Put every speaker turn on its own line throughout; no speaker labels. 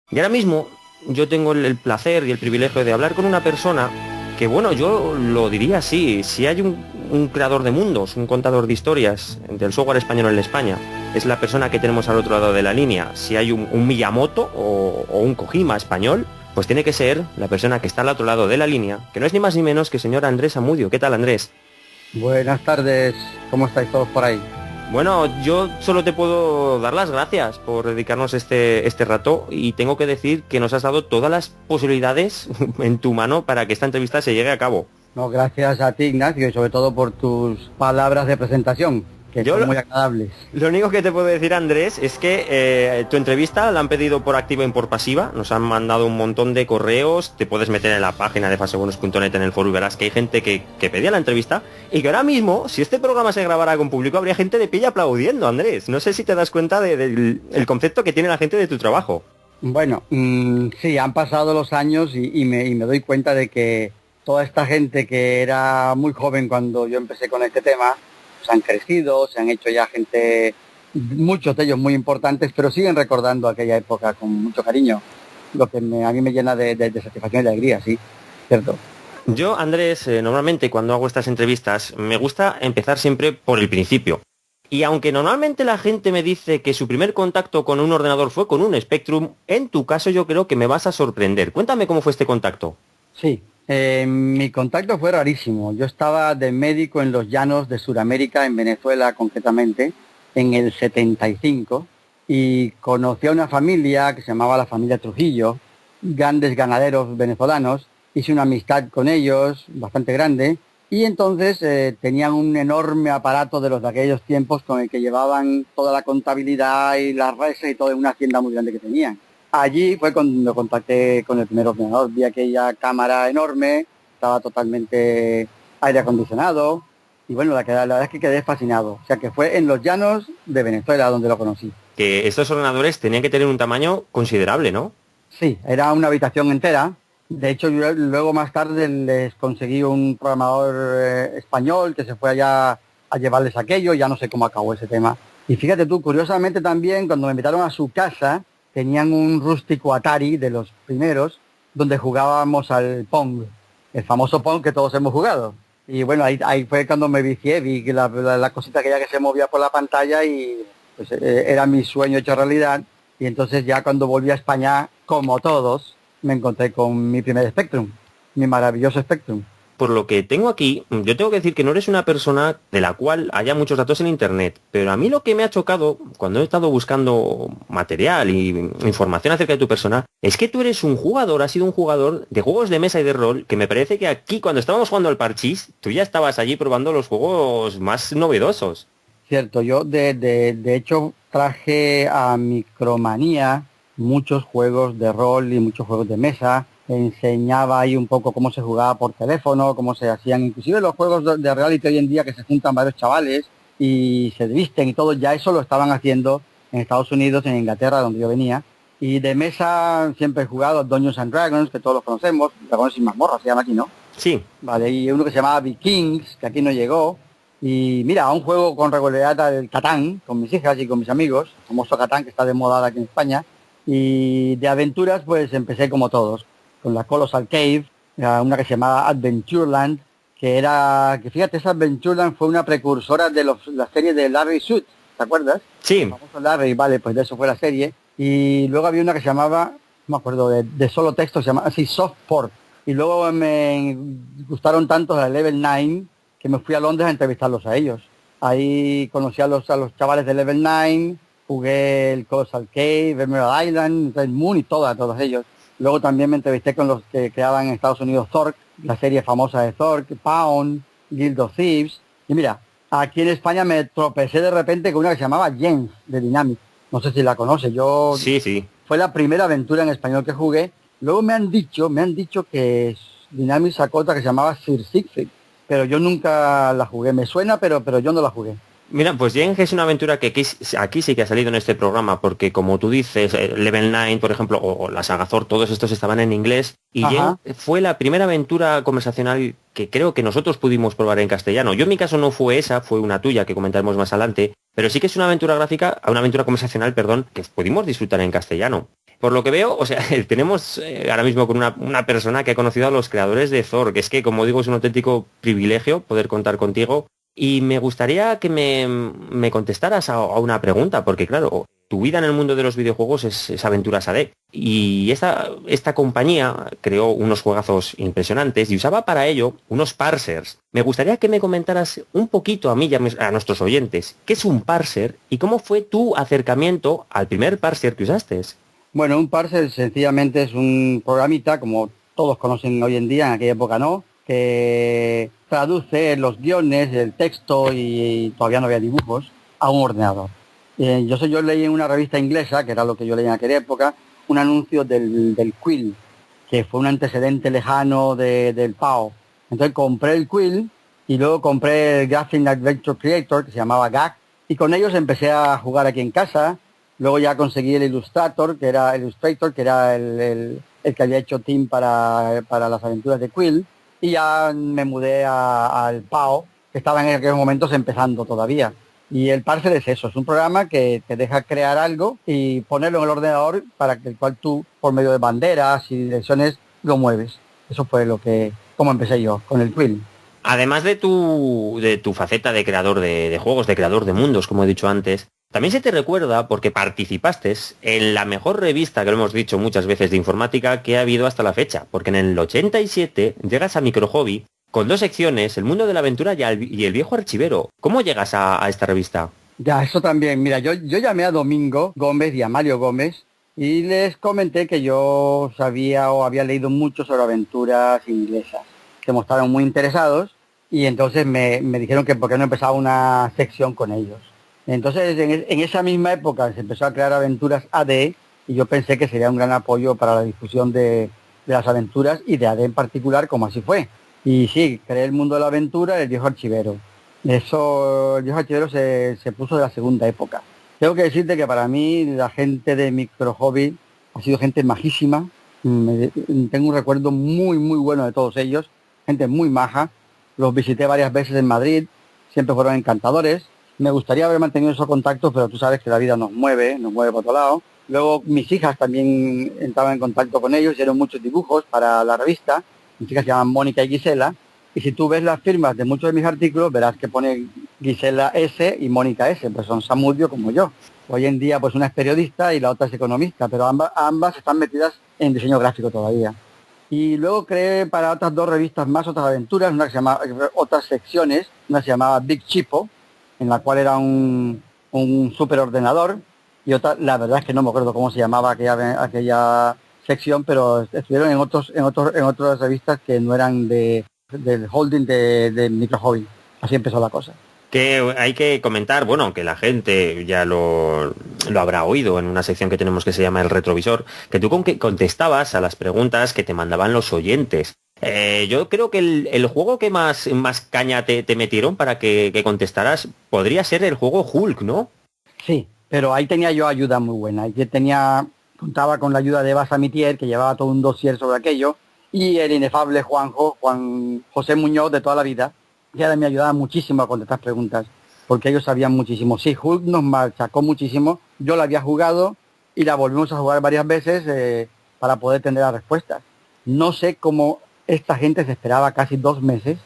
Y ahora mismo yo tengo el placer y el privilegio de hablar con una persona que, bueno, yo lo diría así, si hay un creador de mundos, un contador de historias del software español en España, es la persona que tenemos al otro lado de la línea. Si hay un Miyamoto o un Kojima español, pues tiene que ser la persona que está al otro lado de la línea, que no es ni más ni menos que el señor Andrés Amudio. ¿Qué tal, Andrés?
Buenas tardes, ¿cómo estáis todos por ahí?
Bueno, yo solo te puedo dar las gracias por dedicarnos este rato y tengo que decir que nos has dado todas las posibilidades en tu mano para que esta entrevista se llegue a cabo.
No, gracias a ti, Ignacio, y sobre todo por tus palabras de presentación, que son muy agradables.
Lo único que te puedo decir, Andrés, es que tu entrevista la han pedido por activa y por pasiva. Nos han mandado un montón de correos. Te puedes meter en la página de fasebuenos.net en el foro y verás que hay gente que pedía la entrevista y que ahora mismo, si este programa se grabara con público, habría gente de pie aplaudiendo, Andrés. No sé si te das cuenta del concepto que tiene la gente de tu trabajo.
Bueno, sí, han pasado los años y me doy cuenta de que toda esta gente que era muy joven cuando yo empecé con este tema, pues han crecido, se han hecho ya gente, muchos de ellos muy importantes, pero siguen recordando aquella época con mucho cariño, lo que a mí me llena de satisfacción y de alegría, sí, cierto.
Yo, Andrés, normalmente cuando hago estas entrevistas me gusta empezar siempre por el principio. Y aunque normalmente la gente me dice que su primer contacto con un ordenador fue con un Spectrum, en tu caso yo creo que me vas a sorprender. Cuéntame cómo fue este contacto.
Sí, mi contacto fue rarísimo. Yo estaba de médico en los llanos de Sudamérica, en Venezuela concretamente, en el 75, y conocí a una familia que se llamaba la familia Trujillo, grandes ganaderos venezolanos. Hice una amistad con ellos, bastante grande, y entonces tenían un enorme aparato de los de aquellos tiempos con el que llevaban toda la contabilidad y las reses y todo en una hacienda muy grande que tenían. Allí fue cuando contacté con el primer ordenador, vi aquella cámara enorme, estaba totalmente aire acondicionado, y bueno, la verdad es que quedé fascinado. O sea que fue en los llanos de Venezuela donde lo conocí.
Que estos ordenadores tenían que tener un tamaño considerable, ¿no?
Sí, era una habitación entera. De hecho, yo luego más tarde les conseguí un programador español que se fue allá a llevarles aquello, ya no sé cómo acabó ese tema. Y fíjate tú, curiosamente también, cuando me invitaron a su casa, tenían un rústico Atari de los primeros, donde jugábamos al Pong, el famoso Pong que todos hemos jugado. Y bueno, ahí fue cuando me vicié, vi que la cosita aquella que se movía por la pantalla y pues era mi sueño hecho realidad. Y entonces ya cuando volví a España, como todos, me encontré con mi primer Spectrum, mi maravilloso Spectrum.
Por lo que tengo aquí, yo tengo que decir que no eres una persona de la cual haya muchos datos en internet, pero a mí lo que me ha chocado cuando he estado buscando material y información acerca de tu persona, es que tú eres un jugador, has sido un jugador de juegos de mesa y de rol, que me parece que aquí cuando estábamos jugando al Parchís, tú ya estabas allí probando los juegos más novedosos.
Cierto, yo de hecho traje a Micromanía muchos juegos de rol y muchos juegos de mesa. Enseñaba ahí un poco cómo se jugaba por teléfono, cómo se hacían, inclusive los juegos de reality hoy en día que se juntan varios chavales y se visten y todo, ya eso lo estaban haciendo en Estados Unidos, en Inglaterra, donde yo venía. Y de mesa siempre he jugado Dungeons and Dragons, que todos los conocemos, Dragones y Mazmorras se llama aquí, ¿no?
Sí.
Vale, y uno que se llamaba Vikings, que aquí no llegó. Y mira, un juego con regularidad del Catán, con mis hijas y con mis amigos, el famoso Catán que está de moda aquí en España. Y de aventuras pues empecé como todos, con la Colossal Cave, una que se llamaba Adventureland, que fíjate, esa Adventureland fue una precursora de la serie de Larry Suit, ¿te acuerdas?
Sí.
El famoso Larry, vale, pues de eso fue la serie. Y luego había una que se llamaba, no me acuerdo, de solo texto, se llamaba así Softport. Y luego me gustaron tanto la Level 9 que me fui a Londres a entrevistarlos a ellos. Ahí conocí a los chavales de Level 9, jugué el Colossal Cave, Emerald Island, Red Moon y todos ellos. Luego también me entrevisté con los que creaban en Estados Unidos Zork, la serie famosa de Zork, Pound, Guild of Thieves. Y mira, aquí en España me tropecé de repente con una que se llamaba Jens, de Dynamic. No sé si la conoces,
Sí.
Fue la primera aventura en español que jugué. Luego me han dicho que Dynamic sacó otra que se llamaba Sir Siegfried, pero yo nunca la jugué. Me suena, pero yo no la jugué.
Mira, pues Yen es una aventura que aquí sí que ha salido en este programa, porque como tú dices, Level 9, por ejemplo, o la saga Thor, todos estos estaban en inglés, y Yen fue la primera aventura conversacional que creo que nosotros pudimos probar en castellano. Yo en mi caso no fue esa, fue una tuya que comentaremos más adelante, pero sí que es una aventura conversacional, perdón, que pudimos disfrutar en castellano. Por lo que veo, o sea, tenemos ahora mismo con una persona que ha conocido a los creadores de Thor, que es que, como digo, es un auténtico privilegio poder contar contigo. Y me gustaría que me contestaras a una pregunta, porque claro, tu vida en el mundo de los videojuegos es Aventuras AD. Y esta compañía creó unos juegazos impresionantes y usaba para ello unos parsers. Me gustaría que me comentaras un poquito a mí y a nuestros oyentes qué es un parser y cómo fue tu acercamiento al primer parser que usaste.
Bueno, un parser sencillamente es un programita, como todos conocen hoy en día, en aquella época no, que traduce los guiones, el texto y todavía no había dibujos a un ordenador. Yo leí en una revista inglesa, que era lo que yo leía en aquella época, un anuncio del Quill, que fue un antecedente lejano del PAO. Entonces compré el Quill y luego compré el Graphic Adventure Creator, que se llamaba GAC, y con ellos empecé a jugar aquí en casa. Luego ya conseguí el Illustrator, que era el que había hecho Tim para las aventuras de Quill, y ya me mudé al PAO, que estaba en aquellos momentos empezando todavía. Y el parser es eso, es un programa que te deja crear algo y ponerlo en el ordenador para que el cual tú, por medio de banderas y direcciones, lo mueves. Eso fue como empecé yo, con el Quill.
Además de tu faceta de creador de juegos, de creador de mundos, como he dicho antes, también se te recuerda porque participaste en la mejor revista, que lo hemos dicho muchas veces, de informática que ha habido hasta la fecha, porque en el 87 llegas a Micro Hobby con dos secciones, El Mundo de la Aventura y el Viejo Archivero. ¿Cómo llegas a esta revista?
Ya, eso también. Mira, yo llamé a Domingo Gómez y a Mario Gómez y les comenté que yo sabía o había leído mucho sobre aventuras inglesas. Se mostraron muy interesados y entonces me dijeron que por qué no empezaba una sección con ellos. Entonces, en esa misma época se empezó a crear Aventuras AD y yo pensé que sería un gran apoyo para la difusión de las aventuras y de AD en particular, como así fue. Y sí, creé el mundo de la aventura, el viejo archivero. Eso, el viejo archivero se puso de la segunda época. Tengo que decirte que para mí la gente de Micro Hobby ha sido gente majísima. Tengo un recuerdo muy, muy bueno de todos ellos. Gente muy maja. Los visité varias veces en Madrid. Siempre fueron encantadores. Me gustaría haber mantenido esos contactos, pero tú sabes que la vida nos mueve por otro lado. Luego mis hijas también entraban en contacto con ellos, hicieron muchos dibujos para la revista. Mis hijas se llaman Mónica y Gisela. Y si tú ves las firmas de muchos de mis artículos, verás que pone Gisela S y Mónica S, pues son Samudio como yo. Hoy en día pues una es periodista y la otra es economista, pero ambas están metidas en diseño gráfico todavía. Y luego creé para otras dos revistas más otras aventuras, una que se llama, otras secciones, una se llamaba Big Chipo, en la cual era un superordenador, y otra, la verdad es que no me acuerdo cómo se llamaba aquella sección, pero estuvieron en otras revistas que no eran del holding de Micro Hobby. Así empezó la cosa.
Que hay que comentar, bueno, que la gente ya lo habrá oído en una sección que tenemos que se llama El Retrovisor, que tú contestabas a las preguntas que te mandaban los oyentes. Yo creo que el juego que más caña te metieron para que contestaras podría ser el juego Hulk, ¿no?
Sí, pero ahí tenía yo ayuda muy buena. Contaba con la ayuda de Eva Samitier, que llevaba todo un dossier sobre aquello, y el inefable Juan José Muñoz de toda la vida, que me ayudaba muchísimo a contestar preguntas, porque ellos sabían muchísimo. Sí, Hulk nos machacó muchísimo. Yo la había jugado y la volvimos a jugar varias veces para poder tener las respuestas. No sé cómo esta gente se esperaba casi 2 meses.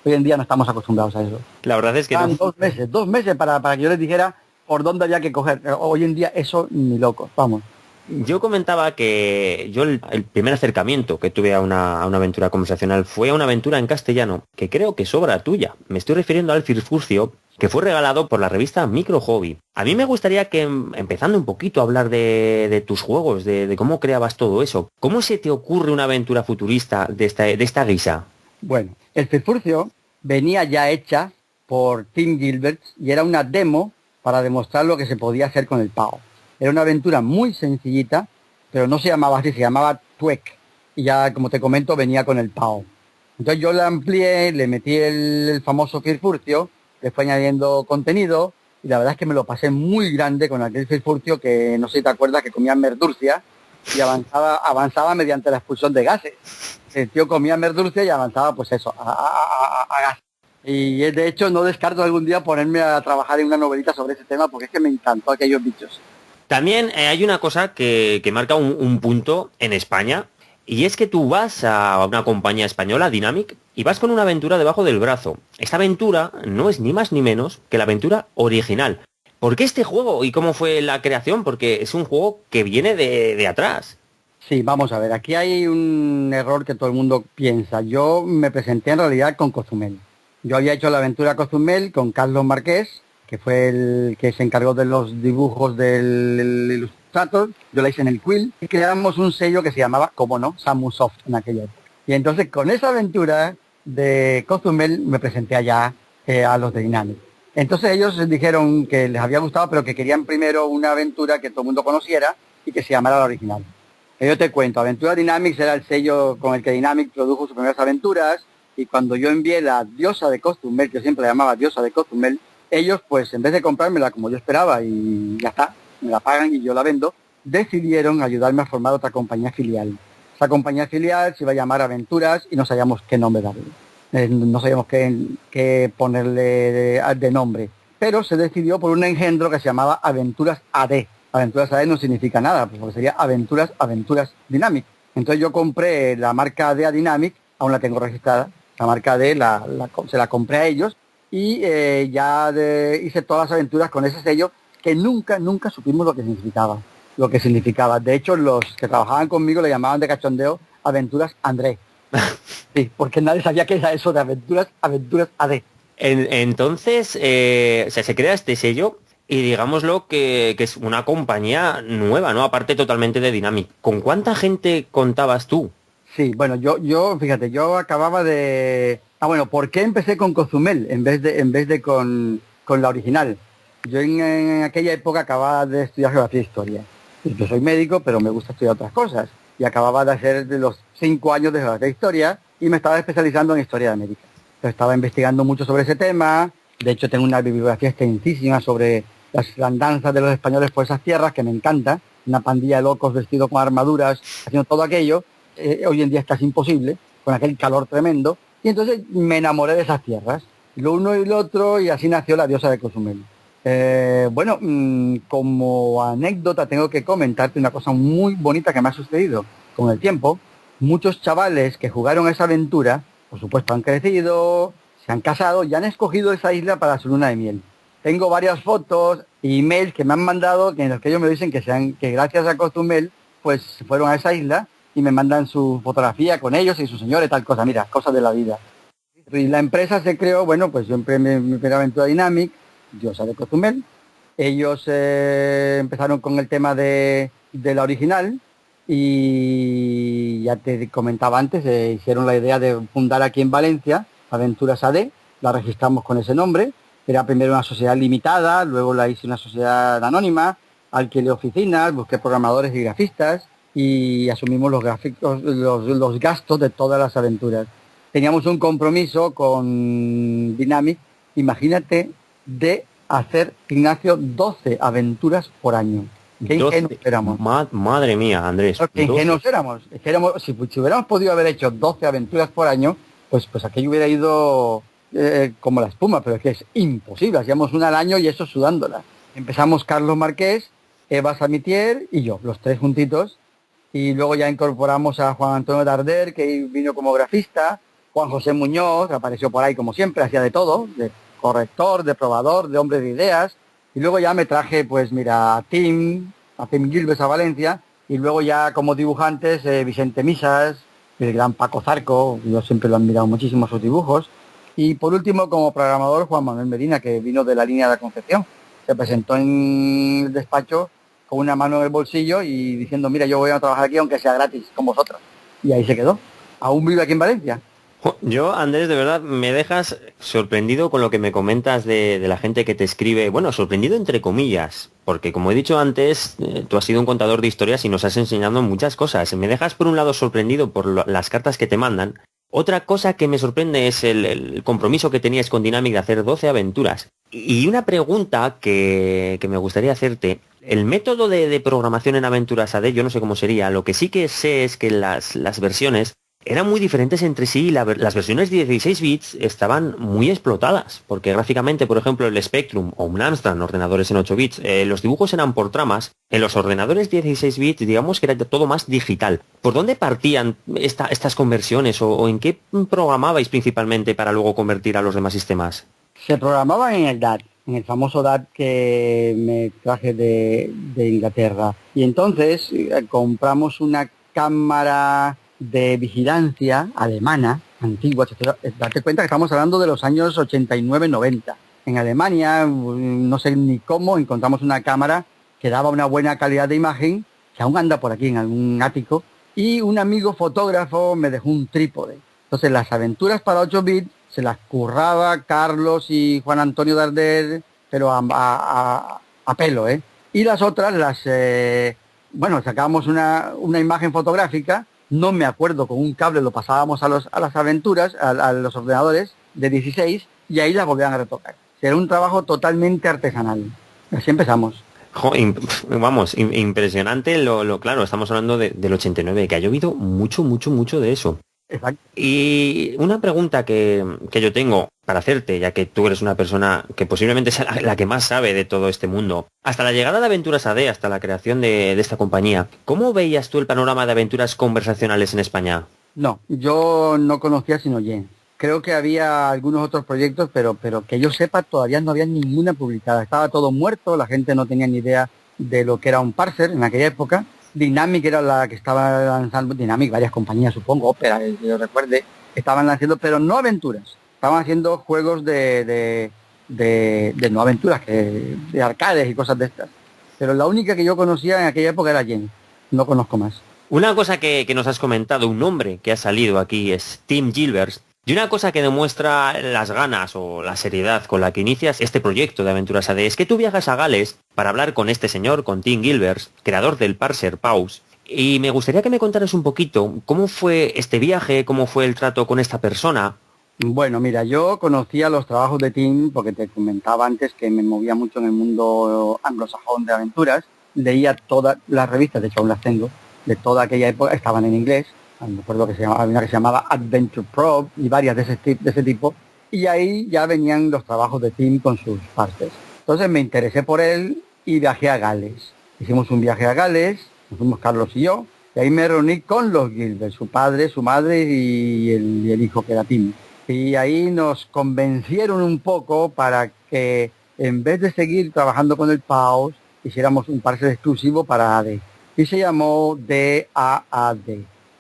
Hoy en día no estamos acostumbrados a eso.
La verdad es que no.
2 meses para que yo les dijera por dónde había que coger. Hoy en día eso ni loco, vamos.
Yo comentaba que yo el primer acercamiento que tuve a una aventura conversacional fue a una aventura en castellano, que creo que es obra tuya. Me estoy refiriendo al Firfurcio, que fue regalado por la revista Micro Hobby. A mí me gustaría que, empezando un poquito a hablar de tus juegos, de cómo creabas todo eso, ¿cómo se te ocurre una aventura futurista de esta guisa?
Bueno, el Firfurcio venía ya hecha por Tim Gilbert y era una demo para demostrar lo que se podía hacer con el PAO. Era una aventura muy sencillita, pero no se llamaba así, se llamaba Twek. Y ya, como te comento, venía con el PAO. Entonces yo la amplié, le metí el famoso Firfurcio, le fue añadiendo contenido, y la verdad es que me lo pasé muy grande con aquel Firfurcio que, no sé si te acuerdas, que comía merdurcia y avanzaba mediante la expulsión de gases. El tío comía merdurcia y avanzaba, pues eso, a gases. Y de hecho no descarto algún día ponerme a trabajar en una novelita sobre ese tema, porque es que me encantó aquellos bichos.
También hay una cosa que marca un punto en España, y es que tú vas a una compañía española, Dynamic, y vas con una aventura debajo del brazo. Esta aventura no es ni más ni menos que la aventura original. ¿Por qué este juego y cómo fue la creación? Porque es un juego que viene de atrás.
Sí, vamos a ver, aquí hay un error que todo el mundo piensa. Yo me presenté en realidad con Cozumel. Yo había hecho la aventura Cozumel con Carlos Marqués, que fue el que se encargó de los dibujos del Illustrator. Yo la hice en el Quill y creamos un sello que se llamaba, como no, Samusoft en aquella época. Y entonces con esa aventura de Cozumel me presenté allá a los de Dynamic. Entonces ellos dijeron que les había gustado, pero que querían primero una aventura que todo el mundo conociera y que se llamara la original. Yo te cuento, Aventura Dynamics era el sello con el que Dynamic produjo sus primeras aventuras, y cuando yo envié la Diosa de Cozumel, que yo siempre la llamaba Diosa de Cozumel, ellos pues en vez de comprármela como yo esperaba y ya está, me la pagan y yo la vendo, decidieron ayudarme a formar otra compañía filial. Esa compañía filial se iba a llamar Aventuras y no sabíamos qué nombre darle. No sabíamos qué ponerle de nombre. Pero se decidió por un engendro que se llamaba Aventuras AD. Aventuras AD no significa nada, porque sería Aventuras Dynamic. Entonces yo compré la marca AD a Dynamic, aún la tengo registrada. La marca AD se la compré a ellos y hice todas las aventuras con ese sello que nunca supimos lo que significaba. De hecho, los que trabajaban conmigo le llamaban de cachondeo Aventuras André. Sí, porque nadie sabía qué era eso de Aventuras AD.
Entonces, se crea este sello y digámoslo que es una compañía nueva, ¿no? Aparte totalmente de Dynamic. ¿Con cuánta gente contabas tú?
Sí, bueno, fíjate, yo acababa de... ¿por qué empecé con Cozumel en vez de con la original? Yo en aquella época acababa de estudiar geografía e historia. Yo soy médico, pero me gusta estudiar otras cosas. Y acababa de hacer de los 5 años de geografía e historia y me estaba especializando en historia de América. Yo estaba investigando mucho sobre ese tema. De hecho, tengo una bibliografía extensísima sobre las andanzas de los españoles por esas tierras, que me encanta. Una pandilla de locos vestidos con armaduras, haciendo todo aquello. Hoy en día es casi imposible, con aquel calor tremendo. Y entonces me enamoré de esas tierras. Lo uno y lo otro, y así nació la Diosa de Cozumel. Como anécdota tengo que comentarte una cosa muy bonita que me ha sucedido. Con el tiempo, muchos chavales que jugaron esa aventura, por supuesto han crecido, se han casado y han escogido esa isla para su luna de miel. Tengo varias fotos e emails que me han mandado en los que ellos me dicen que gracias a Cozumel pues fueron a esa isla y me mandan su fotografía con ellos y su señor y tal cosa. Mira, cosas de la vida. Y la empresa se creó, yo siempre mi primera aventura Dynamic, Diosa de Cozumel. Ellos empezaron con el tema de la original y ya te comentaba antes, hicieron la idea de fundar aquí en Valencia Aventuras AD, la registramos con ese nombre. Era primero una sociedad limitada, luego la hice una sociedad anónima, alquilé oficinas, busqué programadores y grafistas y asumimos los gastos de todas las aventuras. Teníamos un compromiso con Dynamic, imagínate, de hacer, Ignacio, 12 aventuras por año. Qué ingenuos éramos.
Madre mía, Andrés.
Qué ingenuos éramos. Si hubiéramos podido haber hecho 12 aventuras por año, pues aquello hubiera ido como la espuma, pero es que es imposible. Hacíamos una al año y eso sudándola. Empezamos Carlos Marqués, Eva Samitier y yo, los tres juntitos. Y luego ya incorporamos a Juan Antonio Darder, que vino como grafista. Juan José Muñoz, que apareció por ahí como siempre, hacía de todo, de corrector, de probador, de hombre de ideas. Y luego ya me traje, a Tim Gilbert a Valencia. Y luego ya como dibujantes, Vicente Misas, el gran Paco Zarco, yo siempre lo he admirado muchísimo sus dibujos. Y por último, como programador, Juan Manuel Medina, que vino de la línea de la Concepción. Se presentó en el despacho con una mano en el bolsillo y diciendo, mira, yo voy a trabajar aquí aunque sea gratis con vosotros. Y ahí se quedó. Aún vive aquí en Valencia.
Yo, Andrés, de verdad, me dejas sorprendido con lo que me comentas de la gente que te escribe. Bueno, sorprendido entre comillas, porque como he dicho antes, tú has sido un contador de historias y nos has enseñado muchas cosas. Me dejas por un lado sorprendido por las cartas que te mandan. Otra cosa que me sorprende es el compromiso que tenías con Dynamic de hacer 12 aventuras. Y una pregunta que me gustaría hacerte. El método de programación en Aventuras AD, yo no sé cómo sería. Lo que sí que sé es que las versiones eran muy diferentes entre sí y las versiones de 16 bits estaban muy explotadas, porque gráficamente, por ejemplo, el Spectrum o un Amstrad, ordenadores en 8 bits, los dibujos eran por tramas. En los ordenadores 16 bits, digamos que era todo más digital. ¿Por dónde partían estas conversiones o en qué programabais principalmente para luego convertir a los demás sistemas?
Se programaban en el DAT, en el famoso DAT que me traje de Inglaterra. Y entonces compramos una cámara de vigilancia alemana, antigua. Date cuenta que estamos hablando de los años 89-90. En Alemania, no sé ni cómo, encontramos una cámara que daba una buena calidad de imagen, que aún anda por aquí en algún ático, y un amigo fotógrafo me dejó un trípode. Entonces las aventuras para 8 bits se las curraba Carlos y Juan Antonio Darder, pero a pelo, ¿eh? Y las otras sacábamos una imagen fotográfica, no me acuerdo, con un cable lo pasábamos a las aventuras, a los ordenadores de 16, y ahí las volvían a retocar. Era un trabajo totalmente artesanal. Así empezamos.
Impresionante claro, estamos hablando del 89, que ha llovido mucho de eso.
Exacto.
Y una pregunta que yo tengo para hacerte, ya que tú eres una persona que posiblemente sea la que más sabe de todo este mundo. Hasta la llegada de Aventuras AD, hasta la creación de esta compañía, ¿cómo veías tú el panorama de aventuras conversacionales en España?
No, yo no conocía sino Jen. Creo que había algunos otros proyectos, pero que yo sepa todavía no había ninguna publicada. Estaba todo muerto, la gente no tenía ni idea de lo que era un parser en aquella época. Dynamic era la que estaba lanzando, Dynamic, varias compañías, supongo, Opera, que yo recuerde, estaban lanzando, pero no aventuras. Estaban haciendo juegos de no aventuras, de arcades y cosas de estas. Pero la única que yo conocía en aquella época era Jen. No conozco más.
Una cosa que nos has comentado, un nombre que ha salido aquí es Tim Gilbert. Y una cosa que demuestra las ganas o la seriedad con la que inicias este proyecto de Aventuras AD es que tú viajas a Gales para hablar con este señor, con Tim Gilbert, creador del parser Pause. Y me gustaría que me contaras un poquito cómo fue este viaje, cómo fue el trato con esta persona.
Bueno, mira, yo conocía los trabajos de Tim porque te comentaba antes que me movía mucho en el mundo anglosajón de aventuras. Leía todas las revistas, de hecho aún las tengo, de toda aquella época, estaban en inglés. Me acuerdo que había una que se llamaba Adventure Probe y varias de ese tipo. Y ahí ya venían los trabajos de Tim con sus partes. Entonces me interesé por él y viajé a Gales. Hicimos un viaje a Gales, nos fuimos Carlos y yo, y ahí me reuní con los Gilbert, su padre, su madre y el hijo que era Tim. Y ahí nos convencieron un poco para que en vez de seguir trabajando con el Pause, hiciéramos un parser exclusivo para AD. Y se llamó DAAD,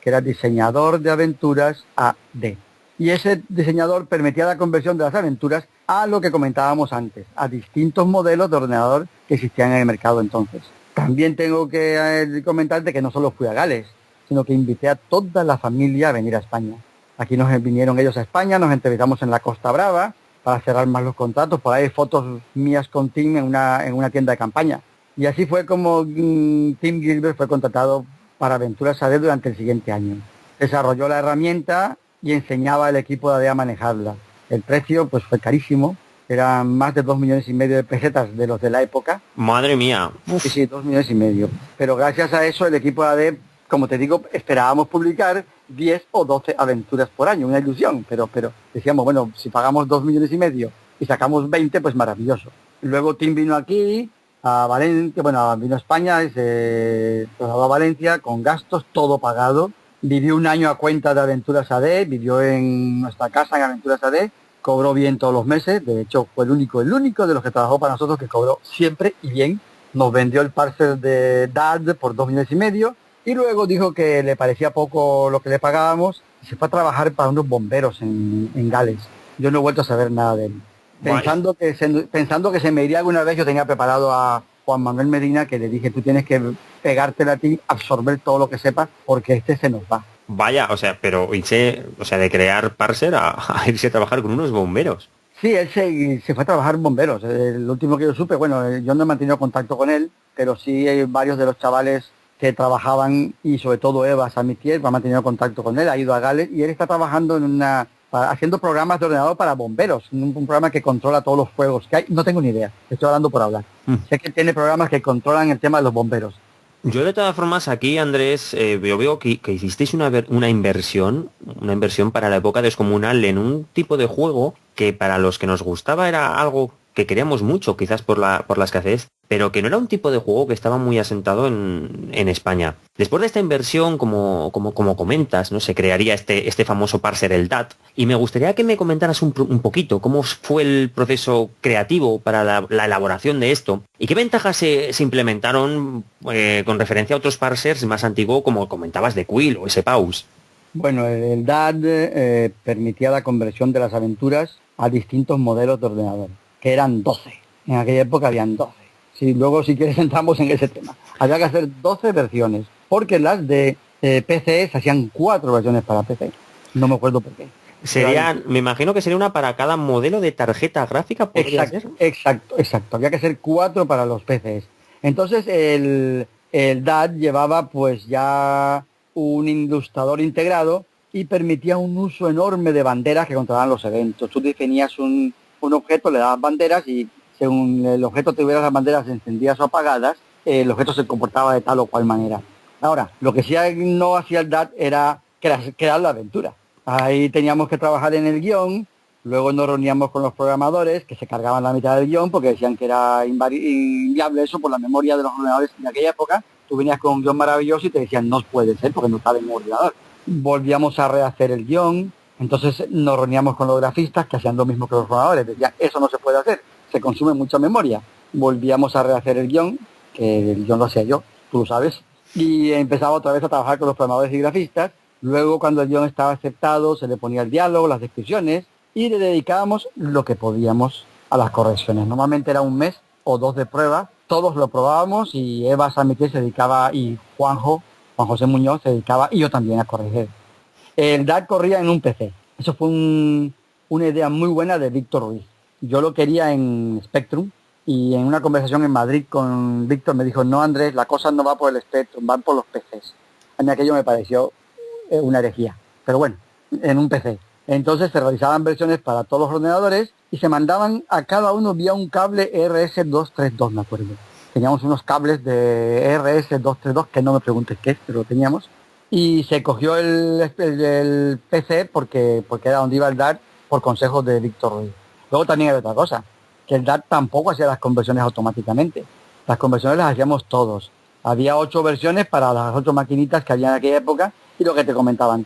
que era diseñador de aventuras AD. Y ese diseñador permitía la conversión de las aventuras a lo que comentábamos antes, a distintos modelos de ordenador que existían en el mercado entonces. También tengo que comentarte que no solo fui a Gales, sino que invité a toda la familia a venir a España. Aquí vinieron ellos a España, nos entrevistamos en la Costa Brava para cerrar más los contratos. Por ahí hay fotos mías con Tim en una tienda de campaña. Y así fue como Tim Gilbert fue contratado para Aventuras AD durante el siguiente año. Desarrolló la herramienta y enseñaba al equipo de AD a manejarla. El precio pues fue carísimo, eran más de 2,5 millones de pesetas de los de la época.
Madre mía.
Uf. Sí, 2,5 millones. Pero gracias a eso el equipo de AD, como te digo, esperábamos publicar 10 o 12 aventuras por año, una ilusión, pero decíamos, bueno, si pagamos 2,5 millones y sacamos 20, pues maravilloso. Luego Tim vino aquí, a Valencia, vino a España, se trasladó a Valencia con gastos, todo pagado. Vivió un año a cuenta de Aventuras AD, vivió en nuestra casa en Aventuras AD, cobró bien todos los meses, de hecho fue el único de los que trabajó para nosotros que cobró siempre y bien. Nos vendió el parcel de DAD por 2,5 millones y luego dijo que le parecía poco lo que le pagábamos y se fue a trabajar para unos bomberos en Gales. Yo no he vuelto a saber nada de él. Pensando que se me iría alguna vez, yo tenía preparado a Juan Manuel Medina, que le dije, tú tienes que pegártela a ti, absorber todo lo que sepas, porque este se nos va.
Vaya, pero de crear parser a irse a trabajar con unos bomberos.
Sí, él se fue a trabajar en bomberos. El último que yo supe, yo no he mantenido contacto con él, pero sí hay varios de los chavales que trabajaban, y sobre todo Eva Samitier, ha mantenido contacto con él, ha ido a Gales, y él está trabajando haciendo programas de ordenador para bomberos, un programa que controla todos los fuegos que hay. No tengo ni idea, estoy hablando por hablar. Sé que tiene programas que controlan el tema de los bomberos.
Yo de todas formas aquí, Andrés, yo veo que hicisteis una inversión para la época descomunal en un tipo de juego que para los que nos gustaba era algo que queríamos mucho, quizás por la escasez, pero que no era un tipo de juego que estaba muy asentado en España. Después de esta inversión, como comentas, ¿no? Se crearía este famoso parser, el DAT, y me gustaría que me comentaras un poquito cómo fue el proceso creativo para la elaboración de esto y qué ventajas se implementaron con referencia a otros parsers más antiguos, como comentabas de Quill o SPaus.
Bueno, el DAD permitía la conversión de las aventuras a distintos modelos de ordenador, que eran 12. En aquella época habían 12. Si luego, si quieres, entramos en ese tema. Había que hacer 12 versiones, porque las de PC se hacían 4 versiones para PC. No me acuerdo por qué.
Me imagino que sería una para cada modelo de tarjeta gráfica, ¿podría ser?
Exacto. Había que hacer 4 para los PCs. Entonces el DAD llevaba pues ya un ilustrador integrado y permitía un uso enorme de banderas que controlaban los eventos. Tú definías un objeto, le dabas banderas y según el objeto tuviera las banderas encendidas o apagadas, el objeto se comportaba de tal o cual manera. Ahora, lo que sí no hacía el DAD era crear la aventura. Ahí teníamos que trabajar en el guión, luego nos reuníamos con los programadores que se cargaban la mitad del guión porque decían que era inviable eso por la memoria de los ordenadores de aquella época. Tú venías con un guión maravilloso y te decían no puede ser porque no cabe en un ordenador. Volvíamos a rehacer el guión, entonces nos reuníamos con los grafistas que hacían lo mismo que los programadores. Decían eso no se puede hacer, se consume mucha memoria. Volvíamos a rehacer el guión, que el guión lo hacía yo, tú lo sabes, y empezaba otra vez a trabajar con los programadores y grafistas. Luego, cuando el guión estaba aceptado, se le ponía el diálogo, las descripciones, y le dedicábamos lo que podíamos a las correcciones. Normalmente era un mes o 2 de prueba, todos lo probábamos y Eva Samitier se dedicaba, y Juan José Muñoz se dedicaba, y yo también, a corregir. El DAC corría en un PC. Eso fue una idea muy buena de Víctor Ruiz. Yo lo quería en Spectrum, y en una conversación en Madrid con Víctor me dijo, no Andrés, la cosa no va por el Spectrum, van por los PCs. A mí aquello me pareció una herejía, pero bueno, en un PC. Entonces se realizaban versiones para todos los ordenadores y se mandaban a cada uno vía un cable RS-232, me acuerdo. Teníamos unos cables de RS-232, que no me preguntes qué es, pero lo teníamos. Y se cogió el PC porque era donde iba el DAT por consejos de Víctor Ruiz. Luego también hay otra cosa, que el DAT tampoco hacía las conversiones automáticamente. Las conversiones las hacíamos todos. Había 8 versiones para las 8 maquinitas que había en aquella época, y lo que te comentaba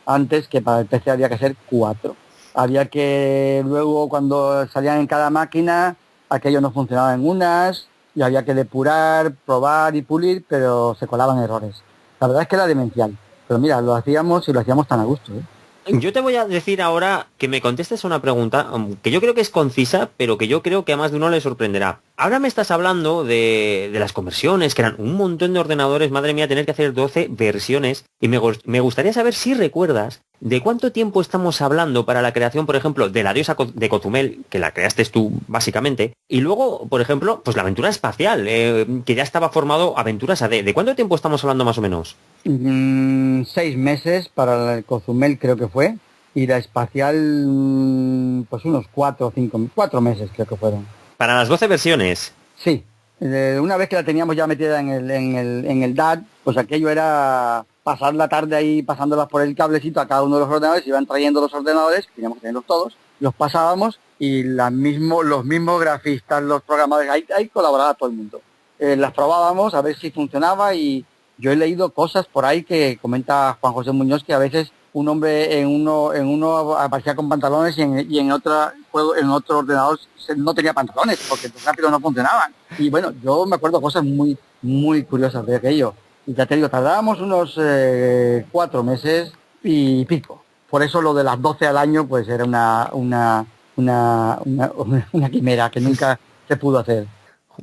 antes que para el PC había que hacer 4. Había que luego cuando salían en cada máquina, aquello no funcionaba en unas, y había que depurar, probar y pulir, pero se colaban errores. La verdad es que era demencial. Pero mira, lo hacíamos y lo hacíamos tan a gusto, ¿eh?
Yo te voy a decir ahora que me contestes una pregunta que yo creo que es concisa, pero que yo creo que a más de uno le sorprenderá. Ahora me estás hablando de las conversiones, que eran un montón de ordenadores, madre mía, tener que hacer 12 versiones. Y me gustaría saber si recuerdas de cuánto tiempo estamos hablando para la creación, por ejemplo, de la diosa de Cozumel, que la creaste tú básicamente, y luego, por ejemplo, pues la aventura espacial, que ya estaba formado Aventuras AD. ¿De cuánto tiempo estamos hablando más o menos?
6 meses para el Cozumel creo que fue, y la espacial pues unos 4 o 5, 4 meses creo que fueron.
Para las 12 versiones.
Sí, una vez que la teníamos ya metida en el DAT, pues aquello era pasar la tarde ahí pasándolas por el cablecito a cada uno de los ordenadores, iban trayendo los ordenadores, teníamos que tenerlos todos, los pasábamos y los mismos grafistas, los programadores, ahí colaboraba todo el mundo. Las probábamos a ver si funcionaba, y yo he leído cosas por ahí que comenta Juan José Muñoz, que a veces un hombre en uno aparecía con pantalones y en otro ordenador no tenía pantalones porque los gráficos no funcionaban. Y bueno, yo me acuerdo cosas muy, muy curiosas de aquello. Y ya te digo, tardábamos unos 4 meses y pico. Por eso lo de las 12 al año pues era una quimera que nunca se pudo hacer.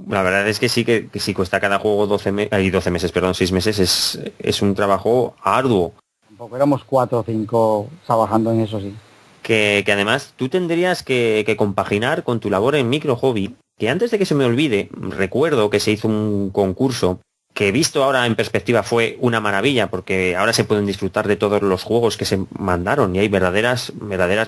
La verdad es que sí, que sí cuesta cada juego 12 meses, perdón, 6 meses, es un trabajo arduo.
Tampoco éramos 4 o 5 trabajando en eso, sí.
Que además tú tendrías que compaginar con tu labor en Micro Hobby, que antes de que se me olvide, recuerdo que se hizo un concurso que visto ahora en perspectiva fue una maravilla, porque ahora se pueden disfrutar de todos los juegos que se mandaron y hay verdaderas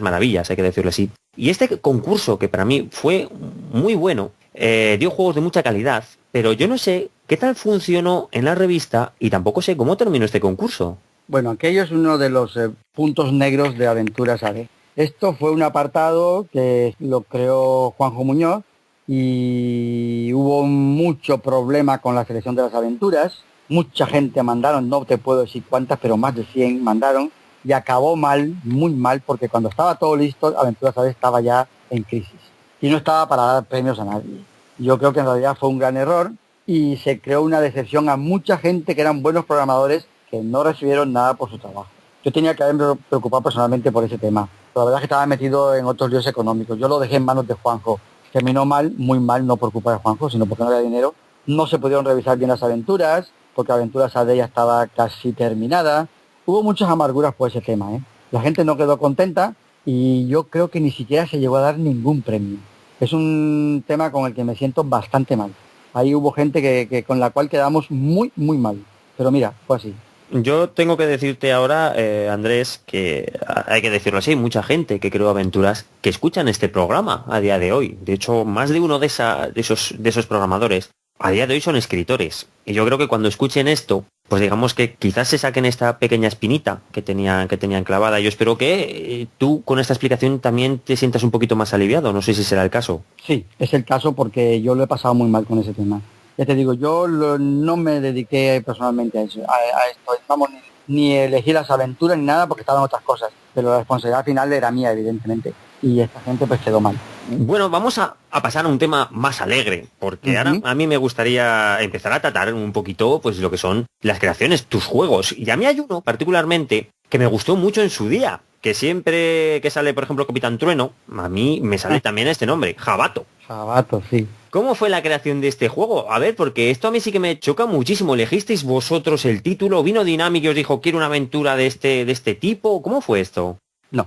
maravillas, hay que decirlo así. Y este concurso, que para mí fue muy bueno, dio juegos de mucha calidad, pero yo no sé ¿Qué tal funcionó en la revista? Y tampoco sé cómo terminó este concurso.
Bueno, aquello es uno de los puntos negros de Aventuras AD. Esto fue un apartado que lo creó Juanjo Muñoz y hubo mucho problema con la selección de las aventuras. Mucha gente mandaron, no te puedo decir cuántas, pero más de 100 mandaron y acabó mal, muy mal, porque cuando estaba todo listo, Aventuras AD estaba ya en crisis y no estaba para dar premios a nadie. Yo creo que en realidad fue un gran error y se creó una decepción a mucha gente que eran buenos programadores que no recibieron nada por su trabajo. Yo tenía que haberme preocupado personalmente por ese tema. Pero la verdad es que estaba metido en otros líos económicos. Yo lo dejé en manos de Juanjo. Terminó mal, muy mal, no por culpa de Juanjo, sino porque no había dinero. No se pudieron revisar bien las aventuras, porque Aventuras AD ya estaba casi terminada. Hubo muchas amarguras por ese tema, ¿eh? La gente no quedó contenta y yo creo que ni siquiera se llegó a dar ningún premio. Es un tema con el que me siento bastante mal. Ahí hubo gente que con la cual quedamos muy, muy mal. Pero mira, fue así.
Yo tengo que decirte ahora, Andrés, que hay que decirlo así, mucha gente que creó aventuras que escuchan este programa a día de hoy. De hecho, más de uno de esos programadores a día de hoy son escritores. Y yo creo que cuando escuchen esto, pues digamos que quizás se saquen esta pequeña espinita que tenían clavada. Yo espero que tú con esta explicación también te sientas un poquito más aliviado. No sé si será el caso.
Sí, es el caso porque yo lo he pasado muy mal con ese tema. Ya te digo, no me dediqué personalmente a eso, a esto, vamos, ni elegí las aventuras ni nada porque estaban otras cosas, pero la responsabilidad final era mía, evidentemente, y esta gente pues quedó mal.
Bueno, vamos a pasar a un tema más alegre, porque ahora a mí me gustaría empezar a tratar un poquito pues lo que son las creaciones, tus juegos. Y a mí hay uno particularmente que me gustó mucho en su día, que siempre que sale, por ejemplo, Capitán Trueno, a mí me sale también este nombre, Jabato.
Jabato, sí.
¿Cómo fue la creación de este juego? A ver, porque esto a mí sí que me choca muchísimo. ¿Elegisteis vosotros el título? ¿Vino Dynamic y os dijo, quiero una aventura de este tipo? ¿Cómo fue esto?
No.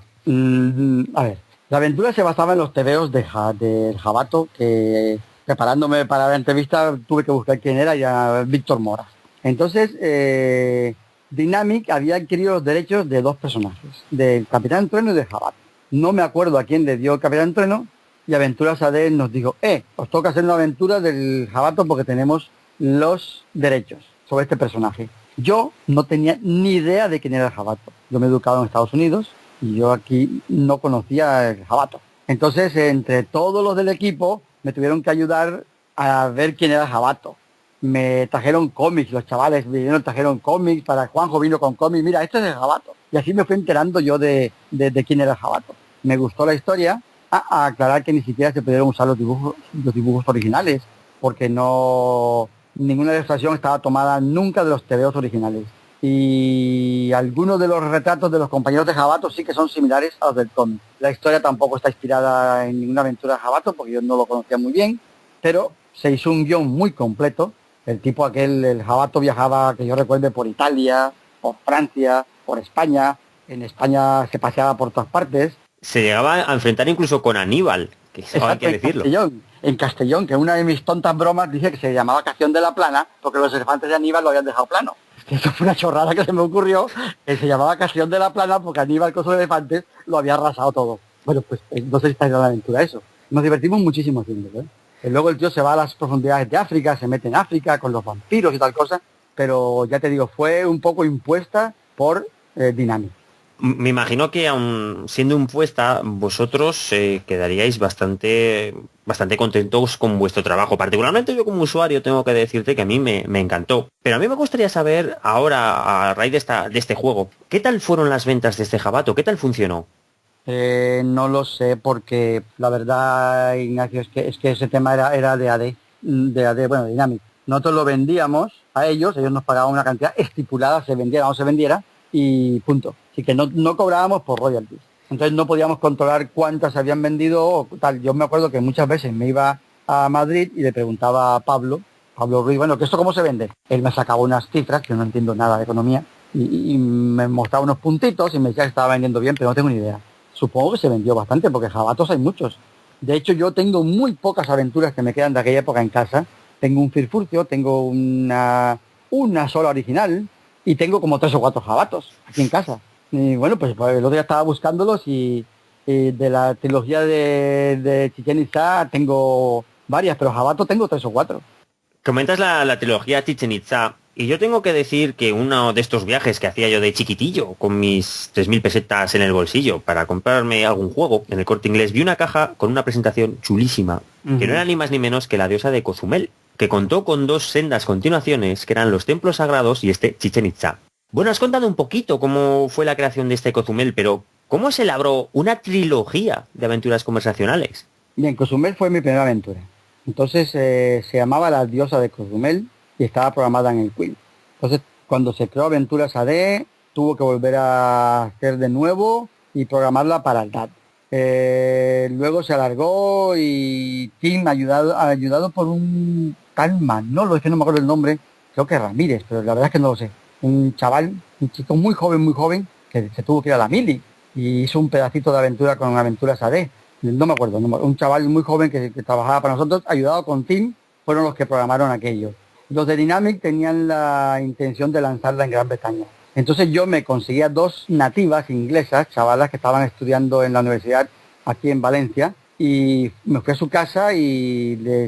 A ver, la aventura se basaba en los tebeos del Jabato, que preparándome para la entrevista tuve que buscar quién era, ya Víctor Moras. Entonces, Dynamic había adquirido los derechos de dos personajes, del Capitán Trueno y del Jabato. No me acuerdo a quién le dio el Capitán Trueno, y Aventuras AD nos dijo, os toca hacer una aventura del Jabato porque tenemos los derechos sobre este personaje. Yo no tenía ni idea de quién era el Jabato. Yo me he educado en Estados Unidos y yo aquí no conocía el Jabato. Entonces, entre todos los del equipo, me tuvieron que ayudar a ver quién era el Jabato. Me trajeron cómics, los chavales trajeron cómics, para Juanjo vino con cómics, mira, este es el Jabato. Y así me fui enterando yo de quién era el Jabato. Me gustó la historia. A aclarar que ni siquiera se pudieron usar los dibujos originales, porque ninguna ilustración estaba tomada nunca de los tebeos originales. Y algunos de los retratos de los compañeros de Jabato sí que son similares a los del cómic. La historia tampoco está inspirada en ninguna aventura de Jabato, porque yo no lo conocía muy bien, pero se hizo un guión muy completo. El tipo aquel, el Jabato viajaba, que yo recuerde, por Italia, por Francia, por España. En España se paseaba por todas partes.
Se llegaba a enfrentar incluso con Aníbal, que eso hay que decirlo.
En Castellón, que una de mis tontas bromas dice que se llamaba Canción de la Plana porque los elefantes de Aníbal lo habían dejado plano. Eso fue una chorrada que se me ocurrió, que se llamaba Canción de la Plana porque Aníbal con sus elefantes lo había arrasado todo. Bueno, pues no sé si está en la aventura eso. Nos divertimos muchísimo haciéndolo, ¿eh? Y luego el tío se va a las profundidades de África, se mete en África con los vampiros y tal cosa, pero ya te digo, fue un poco impuesta por Dynamic.
Me imagino que aun siendo impuesta, vosotros quedaríais bastante contentos con vuestro trabajo. Particularmente yo como usuario tengo que decirte que a mí me encantó. Pero a mí me gustaría saber ahora, a raíz de este juego, ¿qué tal fueron las ventas de este Jabato? ¿Qué tal funcionó?
No lo sé porque la verdad, Ignacio, es que ese tema era de AD, bueno, Dynamic. Nosotros lo vendíamos a ellos nos pagaban una cantidad estipulada, se vendiera o no se vendiera, y punto. Así que no cobrábamos por royalties. Entonces no podíamos controlar cuántas se habían vendido o tal. Yo me acuerdo que muchas veces me iba a Madrid y le preguntaba a Pablo Ruiz, bueno, ¿que esto cómo se vende? Él me sacaba unas cifras, que yo no entiendo nada de economía, y me mostraba unos puntitos y me decía que estaba vendiendo bien, pero no tengo ni idea. Supongo que se vendió bastante, porque jabatos hay muchos. De hecho, yo tengo muy pocas aventuras que me quedan de aquella época en casa. Tengo un Firfurcio, tengo una sola original, y tengo como 3 o 4 jabatos aquí en casa. Y bueno, pues el otro día estaba buscándolos y de la trilogía de Chichén Itzá tengo varias, pero jabato tengo 3 o 4.
Comentas la trilogía Chichén Itzá, y yo tengo que decir que uno de estos viajes que hacía yo de chiquitillo, con mis 3.000 pesetas en el bolsillo, para comprarme algún juego en el Corte Inglés, vi una caja con una presentación chulísima, que no era ni más ni menos que la diosa de Cozumel, que contó con 2 sendas continuaciones, que eran los templos sagrados y este Chichén Itzá. Bueno, has contado un poquito cómo fue la creación de este Cozumel, pero ¿cómo se elaboró una trilogía de aventuras conversacionales?
Bien, Cozumel fue mi primera aventura. Entonces se llamaba La Diosa de Cozumel y estaba programada en el Queen. Entonces cuando se creó Aventuras AD, tuvo que volver a hacer de nuevo y programarla para el DAT. Luego se alargó y Tim, ayudado por un tal Manolo, es que no me acuerdo el nombre, creo que Ramírez, pero la verdad es que no lo sé. Un chaval, un chico muy joven, que se tuvo que ir a la mili y hizo un pedacito de aventura con Aventuras AD. No me acuerdo, un chaval muy joven que trabajaba para nosotros, ayudado con Tim, fueron los que programaron aquello. Los de Dynamic tenían la intención de lanzarla en Gran Bretaña. Entonces yo me conseguía 2 nativas inglesas, chavalas que estaban estudiando en la universidad aquí en Valencia, y me fui a su casa y le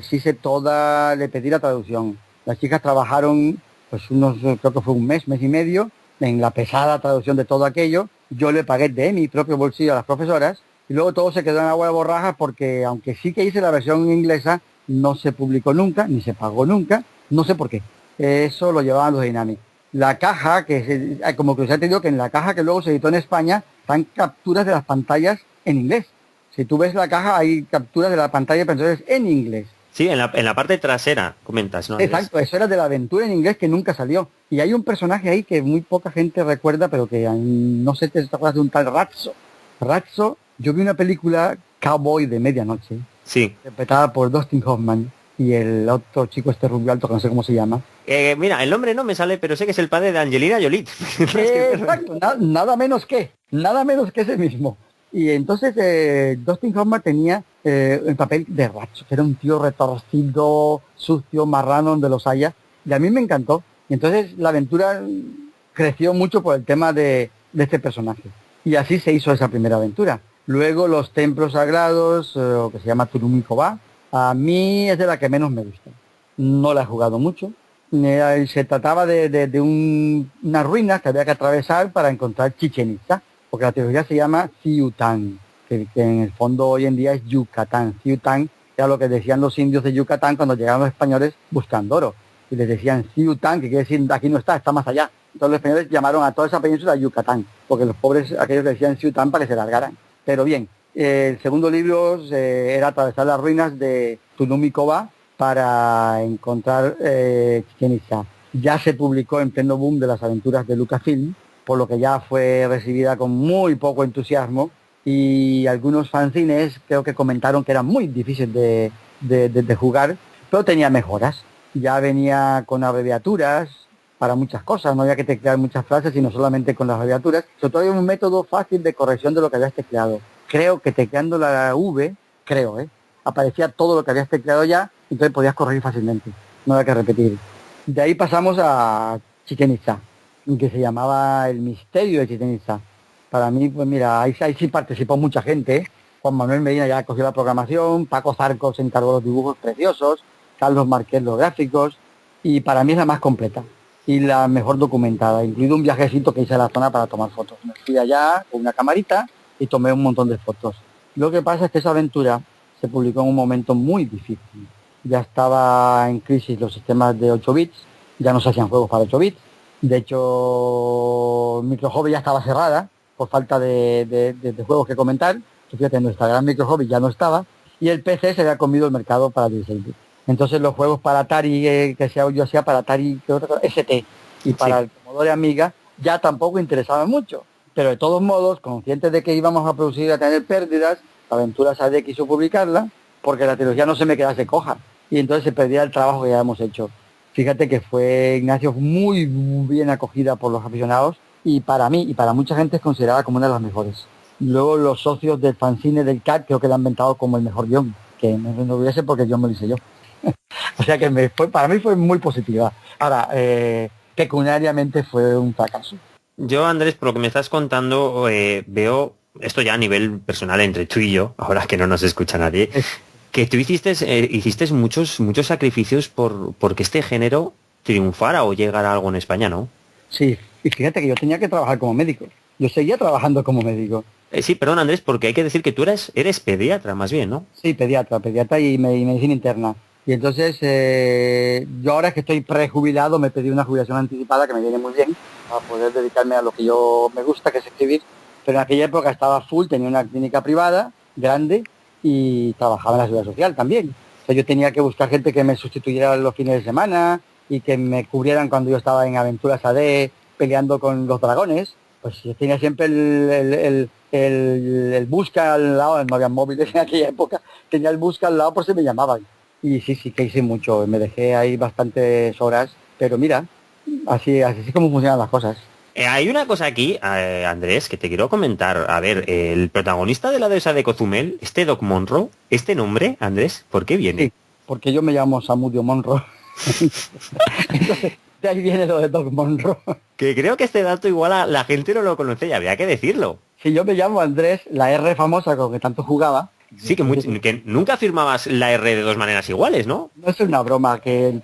pedí la traducción. Las chicas trabajaron creo que fue un mes y medio, en la pesada traducción de todo aquello. Yo le pagué de mi propio bolsillo a las profesoras, y luego todo se quedó en agua de borrajas porque aunque sí que hice la versión inglesa, no se publicó nunca, ni se pagó nunca, no sé por qué. Eso lo llevaban los Dynamic. La caja, como que os he dicho que en la caja que luego se editó en España, están capturas de las pantallas en inglés. Si tú ves la caja, hay capturas de la pantalla de pensadores en inglés.
Sí, en la parte trasera, comentas, ¿no?
Exacto, eso era de la aventura en inglés que nunca salió. Y hay un personaje ahí que muy poca gente recuerda, pero que no sé si te acuerdas de un tal Ratso. Ratso, yo vi una película Cowboy de medianoche,
sí,
interpretada por Dustin Hoffman y el otro chico rubio alto que no sé cómo se llama.
Mira, el nombre no me sale, pero sé que es el padre de Angelina Jolie.
Exacto, nada menos que ese mismo. Y entonces Dustin Hoffman tenía el papel de Ratso, que era un tío retorcido, sucio, marrano, donde los haya, y a mí me encantó. Y entonces la aventura creció mucho por el tema de este personaje. Y así se hizo esa primera aventura. Luego los templos sagrados, que se llama Tulum-Cobá, a mí es de la que menos me gusta. No la he jugado mucho. Se trataba de unas ruinas que había que atravesar para encontrar Chichén Itzá, porque la trilogía se llama Ciután, que en el fondo hoy en día es Yucatán. Ciután era lo que decían los indios de Yucatán cuando llegaron los españoles buscando oro. Y les decían Ciután, que quiere decir aquí no está más allá. Entonces los españoles llamaron a toda esa península Yucatán, porque los pobres, aquellos decían Ciután para que se largaran. Pero bien, el segundo libro era atravesar las ruinas de Tulum y Cobá para encontrar Chichén Itzá. Ya se publicó en pleno boom de las aventuras de Lucasfilm, por lo que ya fue recibida con muy poco entusiasmo, y algunos fanzines creo que comentaron que era muy difícil de jugar, pero tenía mejoras. Ya venía con abreviaturas para muchas cosas, no había que teclear muchas frases, sino solamente con las abreviaturas. Sobre todo hay un método fácil de corrección de lo que habías tecleado. Creo que tecleando la V, aparecía todo lo que habías tecleado ya, entonces podías corregir fácilmente, no había que repetir. De ahí pasamos a Chichén Itzá, que se llamaba El Misterio de Chichén Itzá. Para mí, pues mira, ahí sí participó mucha gente, ¿eh? Juan Manuel Medina ya cogió la programación, Paco Zarco se encargó los dibujos preciosos, Carlos Márquez los gráficos, y para mí es la más completa y la mejor documentada, incluido un viajecito que hice a la zona para tomar fotos. Me fui allá con una camarita y tomé un montón de fotos. Lo que pasa es que esa aventura se publicó en un momento muy difícil. Ya estaba en crisis los sistemas de 8 bits, ya no se hacían juegos para 8 bits. De hecho, Microhobby ya estaba cerrada por falta de juegos que comentar. Fíjate, nuestra gran Microhobby ya no estaba, y el PC se había comido el mercado para 16 bits. Entonces los juegos para Atari, yo hacía para Atari ST y para el Commodore Amiga, ya tampoco interesaban mucho. Pero de todos modos, conscientes de que íbamos a producir, a tener pérdidas, Aventuras AD quiso publicarla, porque la trilogía no se me quedase coja, y entonces se perdía el trabajo que ya hemos hecho. Fíjate que fue, Ignacio, muy bien acogida por los aficionados, y para mí y para mucha gente es considerada como una de las mejores. Luego los socios del fanzine del CAT creo que la han inventado como el mejor guión, que no hubiese porque yo me lo hice yo. O sea que para mí fue muy positiva. Ahora, pecuniariamente fue un fracaso.
Yo, Andrés, por lo que me estás contando, veo esto ya a nivel personal entre tú y yo, ahora que no nos escucha nadie. Que tú hiciste muchos sacrificios porque este género triunfara o llegara a algo en España, ¿no?
Sí, y fíjate que yo tenía que trabajar como médico. Yo seguía trabajando como médico.
Sí, perdón Andrés, porque hay que decir que tú eres pediatra más bien, ¿no?
Sí, pediatra y medicina interna. Y entonces, yo ahora que estoy prejubilado, me pedí una jubilación anticipada que me viene muy bien para poder dedicarme a lo que yo me gusta, que es escribir. Pero en aquella época estaba full, tenía una clínica privada grande y trabajaba en la seguridad social también. O sea, yo tenía que buscar gente que me sustituyera los fines de semana y que me cubrieran cuando yo estaba en Aventuras AD peleando con los dragones. Pues yo tenía siempre el busca al lado, no había móviles en aquella época, tenía el busca al lado por si me llamaban. Y sí, que hice mucho, me dejé ahí bastantes horas, pero mira, así es como funcionan las cosas.
Hay una cosa aquí, Andrés, que te quiero comentar. A ver, el protagonista de la dehesa de Cozumel, este Doc Monroe, este nombre, Andrés, ¿por qué viene?
Sí, porque yo me llamo Samudio Monroe. Entonces, de ahí viene lo de Doc Monroe.
Que creo que este dato igual a la gente no lo conoce y habría que decirlo.
Si yo me llamo Andrés, la R famosa con que tanto jugaba.
Sí, que nunca firmabas la R de dos maneras iguales, ¿no?
No es una broma que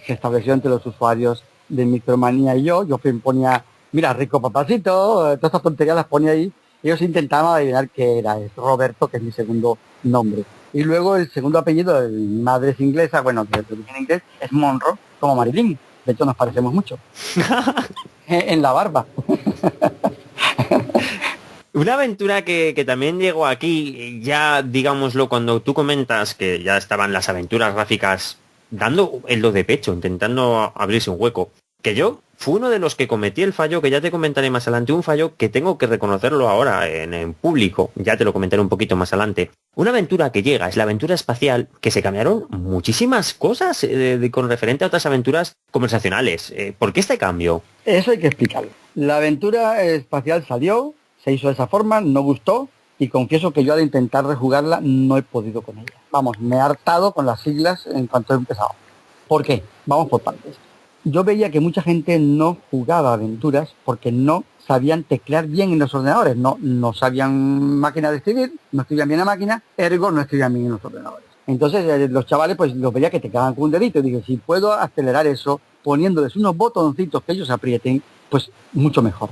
se estableció entre los usuarios de Micromanía y yo ponía, mira, rico papacito, todas estas tonterías las ponía ahí. Ellos intentaban adivinar qué era, es Roberto, que es mi segundo nombre. Y luego el segundo apellido, de mi madre es inglesa, bueno, de origen inglés, es Monroe, como Marilyn. De hecho, nos parecemos mucho. En la barba.
Una aventura que también llegó aquí, ya digámoslo, cuando tú comentas que ya estaban las aventuras gráficas dando el do de pecho, intentando abrirse un hueco, que yo fui uno de los que cometí el fallo, que ya te comentaré más adelante, un fallo que tengo que reconocerlo ahora en público, ya te lo comentaré un poquito más adelante. Una aventura que llega, es la aventura espacial, que se cambiaron muchísimas cosas con referente a otras aventuras conversacionales. ¿Por qué este cambio?
Eso hay que explicarlo. La aventura espacial salió, se hizo de esa forma, no gustó, y confieso que yo al intentar rejugarla no he podido con ella. Vamos, me he hartado con las siglas en cuanto he empezado. ¿Por qué? Vamos por partes. Yo veía que mucha gente no jugaba aventuras porque no sabían teclear bien en los ordenadores, no sabían máquina de escribir, no escribían bien la máquina, ergo no escribían bien en los ordenadores. Entonces los chavales pues los veía que tecleaban con un dedito y dije, si puedo acelerar eso poniéndoles unos botoncitos que ellos aprieten, pues mucho mejor.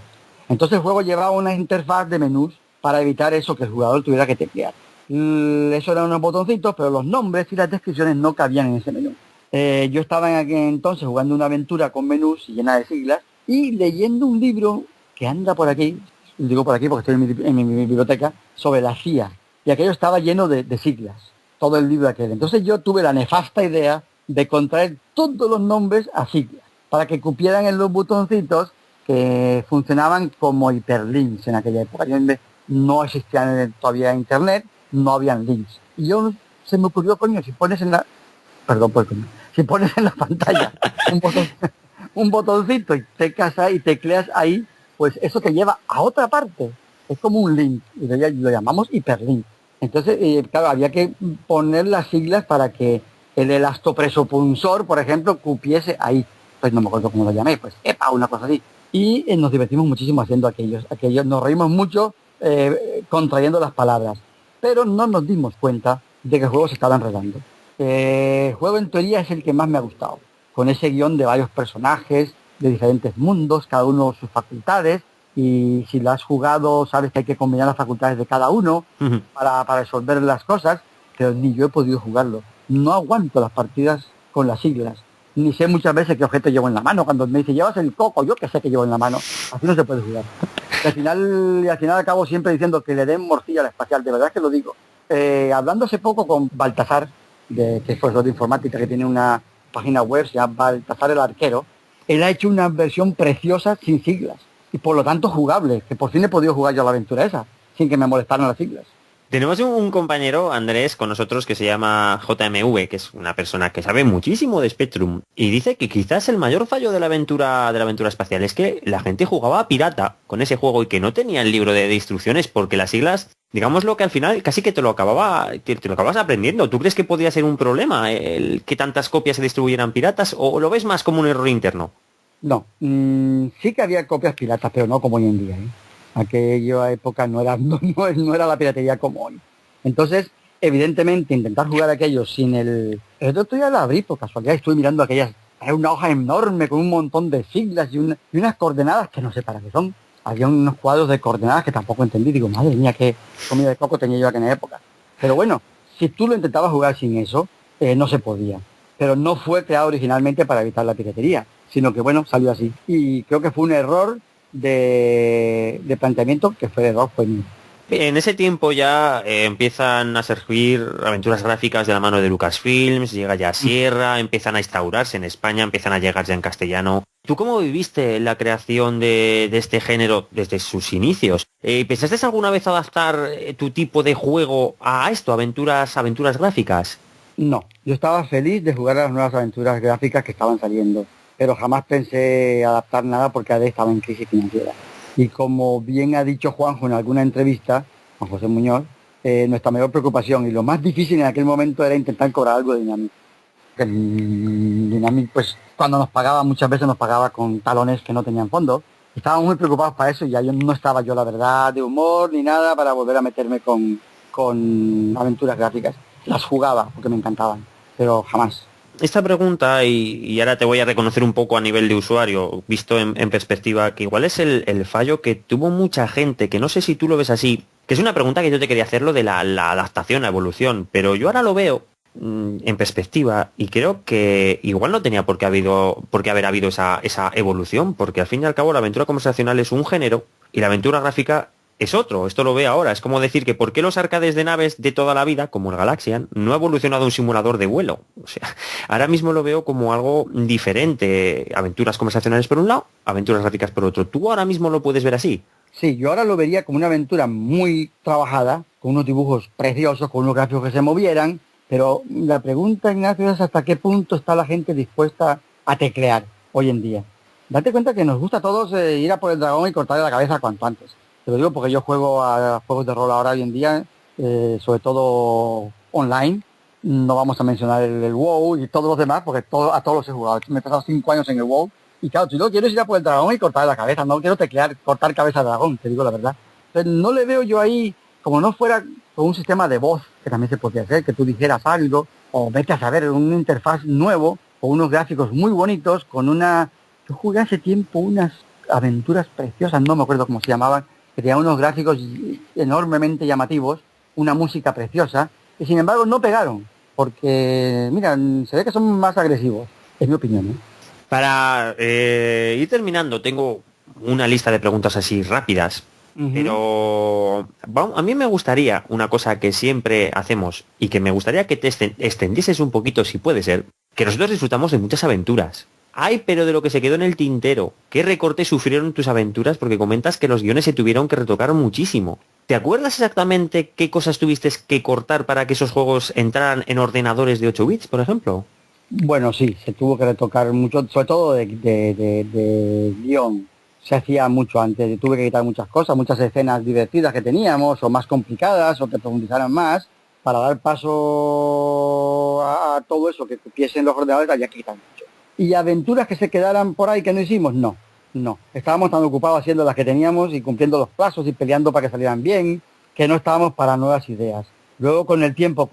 Entonces el juego llevaba una interfaz de menús para evitar eso, que el jugador tuviera que teclear. Eso eran unos botoncitos, pero los nombres y las descripciones no cabían en ese menú. Yo estaba en aquel entonces jugando una aventura con menús y llena de siglas y leyendo un libro que anda por aquí, digo por aquí porque estoy en mi biblioteca, sobre la CIA. Y aquello estaba lleno de siglas, todo el libro aquel. Entonces yo tuve la nefasta idea de contraer todos los nombres a siglas, para que cupieran en los botoncitos que funcionaban como hiperlinks en aquella época. No existía todavía internet, no habían links. Y yo se me ocurrió, coño, si pones en la... Perdón por el coño. Si pones en la pantalla un botoncito y tecleas ahí, pues eso te lleva a otra parte. Es como un link, y lo llamamos hiperlink. Entonces, claro, había que poner las siglas para que el elastopresopulsor, por ejemplo, cupiese ahí. Pues no me acuerdo cómo lo llamé, pues EPA, una cosa así. Y nos divertimos muchísimo haciendo aquellos. Nos reímos mucho contrayendo las palabras. Pero no nos dimos cuenta de que el juego se estaba enredando. El juego en teoría es el que más me ha gustado, con ese guión de varios personajes de diferentes mundos, cada uno sus facultades, y si lo has jugado sabes que hay que combinar las facultades de cada uno para resolver las cosas, pero ni yo he podido jugarlo. No aguanto las partidas con las siglas, ni sé muchas veces qué objeto llevo en la mano. Cuando me dice llevas el coco, yo que sé que llevo en la mano, así no se puede jugar. Y al final acabo siempre diciendo que le den morcilla a la espacial, de verdad que lo digo. Hablando hace poco con Baltasar, que es profesor de informática, que tiene una página web, se llama Baltasar el Arquero, él ha hecho una versión preciosa sin siglas, y por lo tanto jugable, que por fin he podido jugar yo la aventura esa, sin que me molestaran las siglas.
Tenemos un compañero, Andrés, con nosotros que se llama JMV, que es una persona que sabe muchísimo de Spectrum, y dice que quizás el mayor fallo de la aventura espacial es que la gente jugaba a pirata con ese juego y que no tenía el libro de instrucciones, porque las siglas, digamos lo que al final casi que te lo acabas aprendiendo. ¿Tú crees que podría ser un problema el que tantas copias se distribuyeran piratas, o lo ves más como un error interno?
No, sí que había copias piratas, pero no como hoy en día, ¿eh? Aquella época no era la piratería como hoy. Entonces, evidentemente intentar jugar aquello sin el otro día la abrí por casualidad, estuve mirando aquellas, hay una hoja enorme con un montón de siglas y unas coordenadas que no sé para qué son. Había unos cuadros de coordenadas que tampoco entendí, digo, madre mía, qué comida de coco tenía yo aquella época. Pero bueno, si tú lo intentabas jugar sin eso, no se podía. Pero no fue creado originalmente para evitar la piratería, sino que bueno, salió así. Y creo que fue un error de planteamiento, que fue el error fue mío.
En ese tiempo ya empiezan a surgir aventuras gráficas de la mano de Lucasfilms, llega ya Sierra, empiezan a instaurarse en España, empiezan a llegar ya en castellano. ¿Tú cómo viviste la creación de este género desde sus inicios? ¿Pensaste alguna vez adaptar tu tipo de juego a esto, aventuras gráficas?
No, yo estaba feliz de jugar a las nuevas aventuras gráficas que estaban saliendo, pero jamás pensé adaptar nada porque AD estaba en crisis financiera. Y como bien ha dicho Juanjo en alguna entrevista, Juan José Muñoz, nuestra mayor preocupación y lo más difícil en aquel momento era intentar cobrar algo de Dynamic. El Dynamic, pues cuando nos pagaba, muchas veces nos pagaba con talones que no tenían fondo. Estábamos muy preocupados para eso y ya yo no estaba yo, la verdad, de humor ni nada para volver a meterme con aventuras gráficas. Las jugaba porque me encantaban, pero jamás.
Esta pregunta, y ahora te voy a reconocer un poco a nivel de usuario, visto en perspectiva, que igual es el fallo que tuvo mucha gente, que no sé si tú lo ves así, que es una pregunta que yo te quería hacerlo de la adaptación, la evolución, pero yo ahora lo veo en perspectiva y creo que igual no tenía por qué haber habido esa evolución, porque al fin y al cabo la aventura conversacional es un género y la aventura gráfica es otro. Esto lo ve ahora. Es como decir que ¿por qué los arcades de naves de toda la vida, como el Galaxian, no ha evolucionado un simulador de vuelo? O sea, ahora mismo lo veo como algo diferente. Aventuras conversacionales por un lado, aventuras gráficas por otro. ¿Tú ahora mismo lo puedes ver así?
Sí, yo ahora lo vería como una aventura muy trabajada, con unos dibujos preciosos, con unos gráficos que se movieran, pero la pregunta, Ignacio, es hasta qué punto está la gente dispuesta a teclear hoy en día. Date cuenta que nos gusta a todos ir a por el dragón y cortarle la cabeza cuanto antes. Te lo digo porque yo juego a juegos de rol ahora hoy en día, sobre todo online. No vamos a mencionar el WoW y todos los demás, porque a todos los he jugado. Me he pasado 5 años en el WoW. Y claro, si no quiero ir a por el dragón y cortar la cabeza, no quiero teclear, cortar cabeza de dragón, te digo la verdad. Entonces no le veo yo ahí, como no fuera con un sistema de voz, que también se podría hacer, que tú dijeras algo, o vete a saber, un interfaz nuevo, o unos gráficos muy bonitos, con una... Yo jugué hace tiempo unas aventuras preciosas, no me acuerdo cómo se llamaban, que tenían unos gráficos enormemente llamativos, una música preciosa, y sin embargo no pegaron, porque, mira, se ve que son más agresivos, es mi opinión, ¿eh?
Para ir terminando, tengo una lista de preguntas así rápidas, pero a mí me gustaría una cosa que siempre hacemos y que me gustaría que te extendieses un poquito, si puede ser, que nosotros disfrutamos de muchas aventuras. Ay, pero de lo que se quedó en el tintero, ¿qué recortes sufrieron tus aventuras? Porque comentas que los guiones se tuvieron que retocar muchísimo. ¿Te acuerdas exactamente qué cosas tuviste que cortar para que esos juegos entraran en ordenadores de 8 bits, por ejemplo?
Bueno, sí, se tuvo que retocar mucho, sobre todo de guión. Se hacía mucho antes, tuve que quitar muchas cosas, muchas escenas divertidas que teníamos, o más complicadas, o que profundizaran más, para dar paso a todo eso que cupiesen los ordenadores, había que quitar mucho. Y aventuras que se quedaran por ahí que no hicimos, no. Estábamos tan ocupados haciendo las que teníamos y cumpliendo los plazos y peleando para que salieran bien, que no estábamos para nuevas ideas. Luego con el tiempo,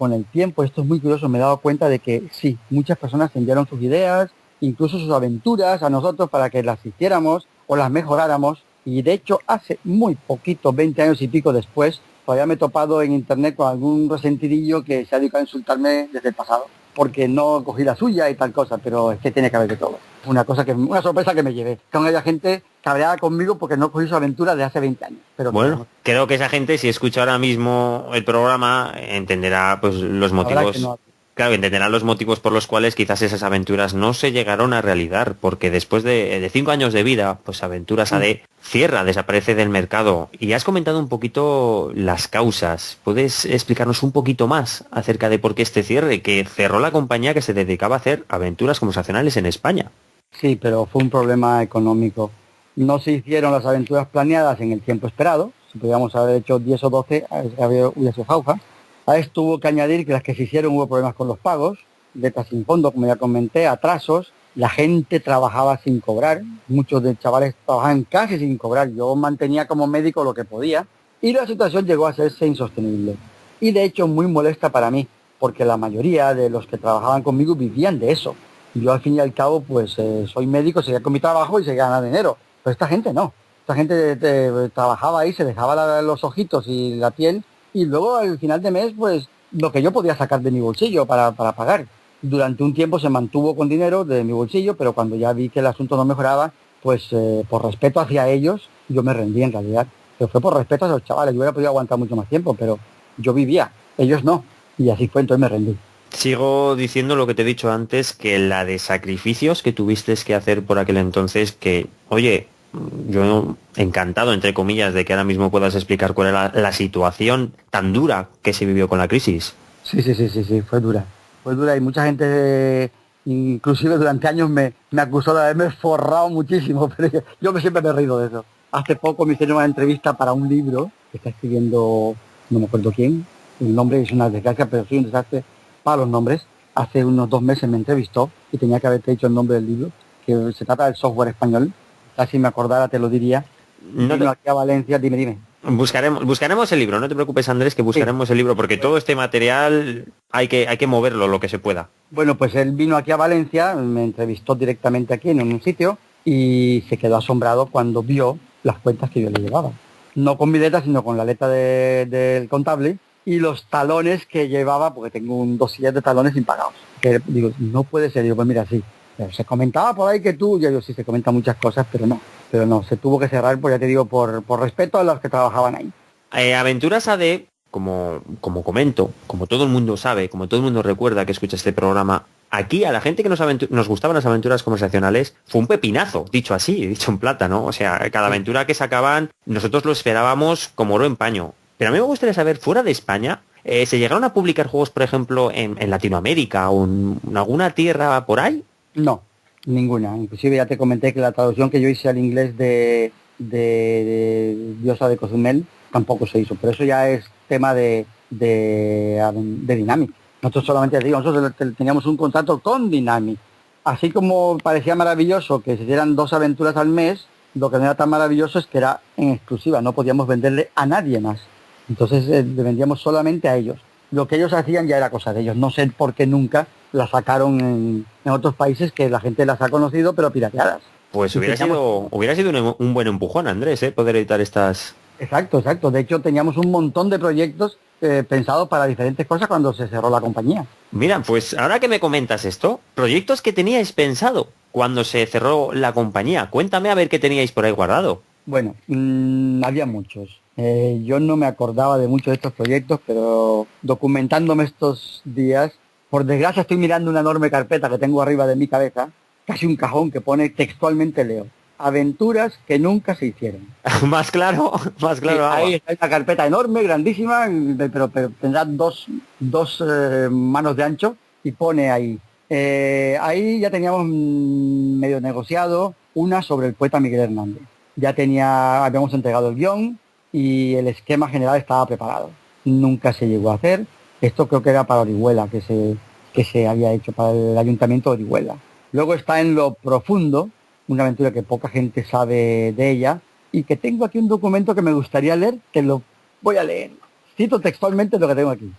esto es muy curioso, me he dado cuenta de que sí, muchas personas enviaron sus ideas, incluso sus aventuras a nosotros para que las hiciéramos o las mejoráramos. Y de hecho, hace muy poquito, 20 años y pico después, todavía me he topado en internet con algún resentidillo que se ha dedicado a insultarme desde el pasado, porque no cogí la suya y tal cosa, pero es que tiene que haber de todo. Una sorpresa que me llevé. Con aquella gente cabreada conmigo porque no cogí su aventura de hace 20 años. Pero
bueno, creo que esa gente, si escucha ahora mismo el programa, entenderá pues los motivos. Claro, entenderá los motivos por los cuales quizás esas aventuras no se llegaron a realizar, porque después de 5 años de vida, pues Aventuras AD cierra, desaparece del mercado. Y has comentado un poquito las causas. ¿Puedes explicarnos un poquito más acerca de por qué este cierre, que cerró la compañía que se dedicaba a hacer aventuras conversacionales en España?
Sí, pero fue un problema económico. No se hicieron las aventuras planeadas en el tiempo esperado. Si podíamos haber hecho 10 o 12, hubiera sido jauja. A esto hubo que añadir que las que se hicieron hubo problemas con los pagos, letras sin fondo, como ya comenté, atrasos, la gente trabajaba sin cobrar, muchos de chavales trabajaban casi sin cobrar, yo mantenía como médico lo que podía, y la situación llegó a serse insostenible. y de hecho muy molesta para mí, porque la mayoría de los que trabajaban conmigo vivían de eso. Yo al fin y al cabo pues soy médico, seguía con mi trabajo y seguía ganando dinero, pero esta gente no. Esta gente trabajaba ahí, se dejaba los ojitos y la piel, y luego al final de mes pues lo que yo podía sacar de mi bolsillo para pagar. Durante un tiempo se mantuvo con dinero de mi bolsillo, pero cuando ya vi que el asunto no mejoraba, pues por respeto hacia ellos, yo me rendí en realidad. Pero fue por respeto a los chavales, yo hubiera podido aguantar mucho más tiempo, pero yo vivía, ellos no. Y así fue, entonces me rendí.
Sigo diciendo lo que te he dicho antes, que la de sacrificios que tuviste que hacer por aquel entonces, que, oye, yo encantado, entre comillas, de que ahora mismo puedas explicar cuál era la situación tan dura que se vivió con la crisis.
Sí, fue dura. Fue dura y mucha gente, inclusive durante años, me acusó de haberme forrado muchísimo, pero siempre me he reído de eso. Hace poco me hicieron una entrevista para un libro que está escribiendo, no me acuerdo quién, el nombre es una desgracia, pero soy un desastre para los nombres. Hace unos 2 meses me entrevistó y tenía que haberte dicho el nombre del libro, que se trata del software español. Si me acordara te lo diría.
No te...
Aquí a Valencia, dime.
Buscaremos el libro, no te preocupes, Andrés, que buscaremos el libro, porque todo este material hay que moverlo lo que se pueda.
Bueno, pues él vino aquí a Valencia, me entrevistó directamente aquí en un sitio y se quedó asombrado cuando vio las cuentas que yo le llevaba. No con mi letra, sino con la letra del contable y los talones que llevaba, porque tengo un dossier de talones impagados. Que digo, no puede ser. Digo, pues mira, sí. Pero se comentaba por ahí que tú, yo sí se comentan muchas cosas, pero no, se tuvo que cerrar, pues ya te digo, por respeto a los que trabajaban ahí.
Aventuras AD, como comento, como todo el mundo sabe, como todo el mundo recuerda que escucha este programa, aquí a la gente que nos gustaban las aventuras conversacionales fue un pepinazo, dicho así, dicho en plata, ¿no? O sea, cada aventura que sacaban, nosotros lo esperábamos como oro en paño. Pero a mí me gustaría saber, fuera de España, ¿se llegaron a publicar juegos, por ejemplo, en Latinoamérica o en alguna tierra por ahí?
No, ninguna. Inclusive ya te comenté que la traducción que yo hice al inglés de Diosa de Cozumel tampoco se hizo. Pero eso ya es tema de Dynamic. Nosotros solamente nosotros teníamos un contrato con Dynamic. Así como parecía maravilloso que se hicieran 2 aventuras al mes, lo que no era tan maravilloso es que era en exclusiva. No podíamos venderle a nadie más. Entonces le vendíamos solamente a ellos. Lo que ellos hacían ya era cosa de ellos. No sé por qué nunca la sacaron en otros países que la gente las ha conocido, pero pirateadas.
Pues hubiera sido un buen empujón, Andrés, poder editar estas...
Exacto. De hecho, teníamos un montón de proyectos pensados para diferentes cosas cuando se cerró la compañía.
Mira, pues ahora que me comentas esto, proyectos que teníais pensado cuando se cerró la compañía. Cuéntame a ver qué teníais por ahí guardado.
Bueno, había muchos. Yo no me acordaba de muchos de estos proyectos, pero documentándome estos días, por desgracia estoy mirando una enorme carpeta que tengo arriba de mi cabeza, casi un cajón que pone textualmente, leo, aventuras que nunca se hicieron.
Más claro.
Ahí está esa carpeta enorme, grandísima, pero tendrá dos manos de ancho y pone ahí. Ahí ya teníamos medio negociado una sobre el poeta Miguel Hernández. Habíamos entregado el guión y el esquema general estaba preparado. Nunca se llegó a hacer. Esto creo que era para Orihuela, que se había hecho para el Ayuntamiento de Orihuela. Luego está En lo profundo, una aventura que poca gente sabe de ella, y que tengo aquí un documento que me gustaría leer, que lo voy a leer. Cito textualmente lo que tengo aquí.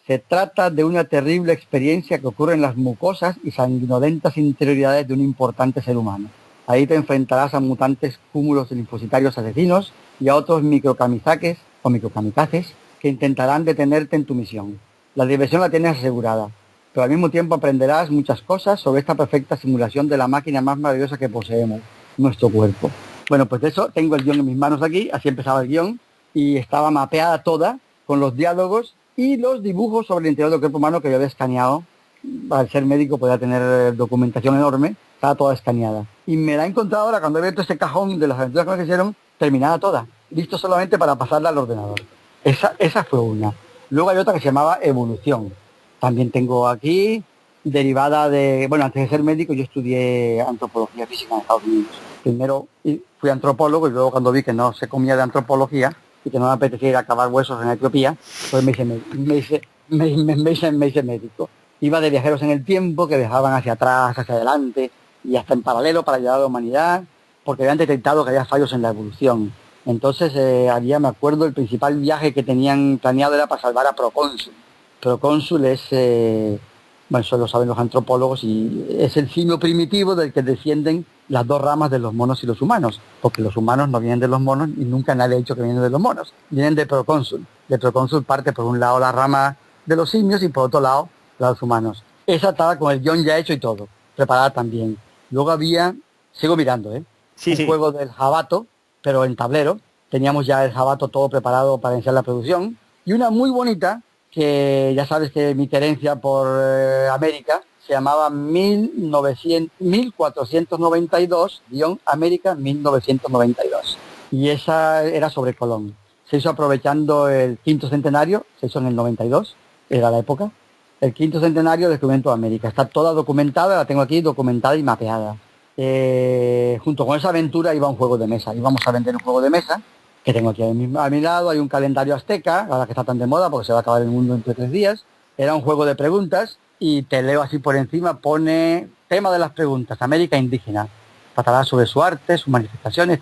Se trata de una terrible experiencia que ocurre en las mucosas y sanguinolentas interioridades de un importante ser humano. Ahí te enfrentarás a mutantes cúmulos de linfocitarios asesinos y a otros microcamizaques o microcamikaces que intentarán detenerte en tu misión. La diversión la tienes asegurada, pero al mismo tiempo aprenderás muchas cosas sobre esta perfecta simulación de la máquina más maravillosa que poseemos, nuestro cuerpo. Bueno, pues de eso tengo el guión en mis manos aquí, así empezaba el guión, y estaba mapeada toda con los diálogos y los dibujos sobre el interior del cuerpo humano que yo había escaneado. Al ser médico podía tener documentación enorme, estaba toda escaneada. Y me la he encontrado ahora cuando he abierto este cajón de las aventuras que me hicieron, terminada toda, listo solamente para pasarla al ordenador. Esa fue una. Luego hay otra que se llamaba Evolución. También tengo aquí, derivada de... Bueno, antes de ser médico yo estudié antropología física en Estados Unidos. Primero fui antropólogo y luego cuando vi que no se comía de antropología y que no me apetecía ir a cavar huesos en Etiopía, pues me hice médico. Iba de viajeros en el tiempo que viajaban hacia atrás, hacia adelante y hasta en paralelo para ayudar a la humanidad, porque habían detectado que había fallos en la evolución. Entonces me acuerdo, el principal viaje que tenían planeado era para salvar a Procónsul. Procónsul es, bueno, eso lo saben los antropólogos, y es el simio primitivo del que descienden las dos ramas de los monos y los humanos, porque los humanos no vienen de los monos y nunca nadie ha dicho que vienen de los monos, vienen de Procónsul. De Procónsul parte por un lado la rama de los simios y por otro lado los humanos. Esa estaba con el guión ya hecho y todo, preparada también. Luego había, sigo mirando,
Sí,
un
sí.
juego del jabato, pero en tablero. Teníamos ya el jabato todo preparado para iniciar la producción. Y una muy bonita, que ya sabes que mi querencia por América, se llamaba 1492-América 1992. Y esa era sobre Colón. Se hizo aprovechando el quinto centenario, se hizo en el 92, era la época. El quinto centenario del descubrimiento de América. Está toda documentada, la tengo aquí documentada y mapeada. Junto con esa aventura iba un juego de mesa. Íbamos a vender un juego de mesa que tengo aquí a mi lado. Hay un calendario azteca, ahora que está tan de moda porque se va a acabar el mundo entre 3 días. Era un juego de preguntas y te leo así por encima, pone tema de las preguntas, América indígena. Tratará sobre su arte, sus manifestaciones,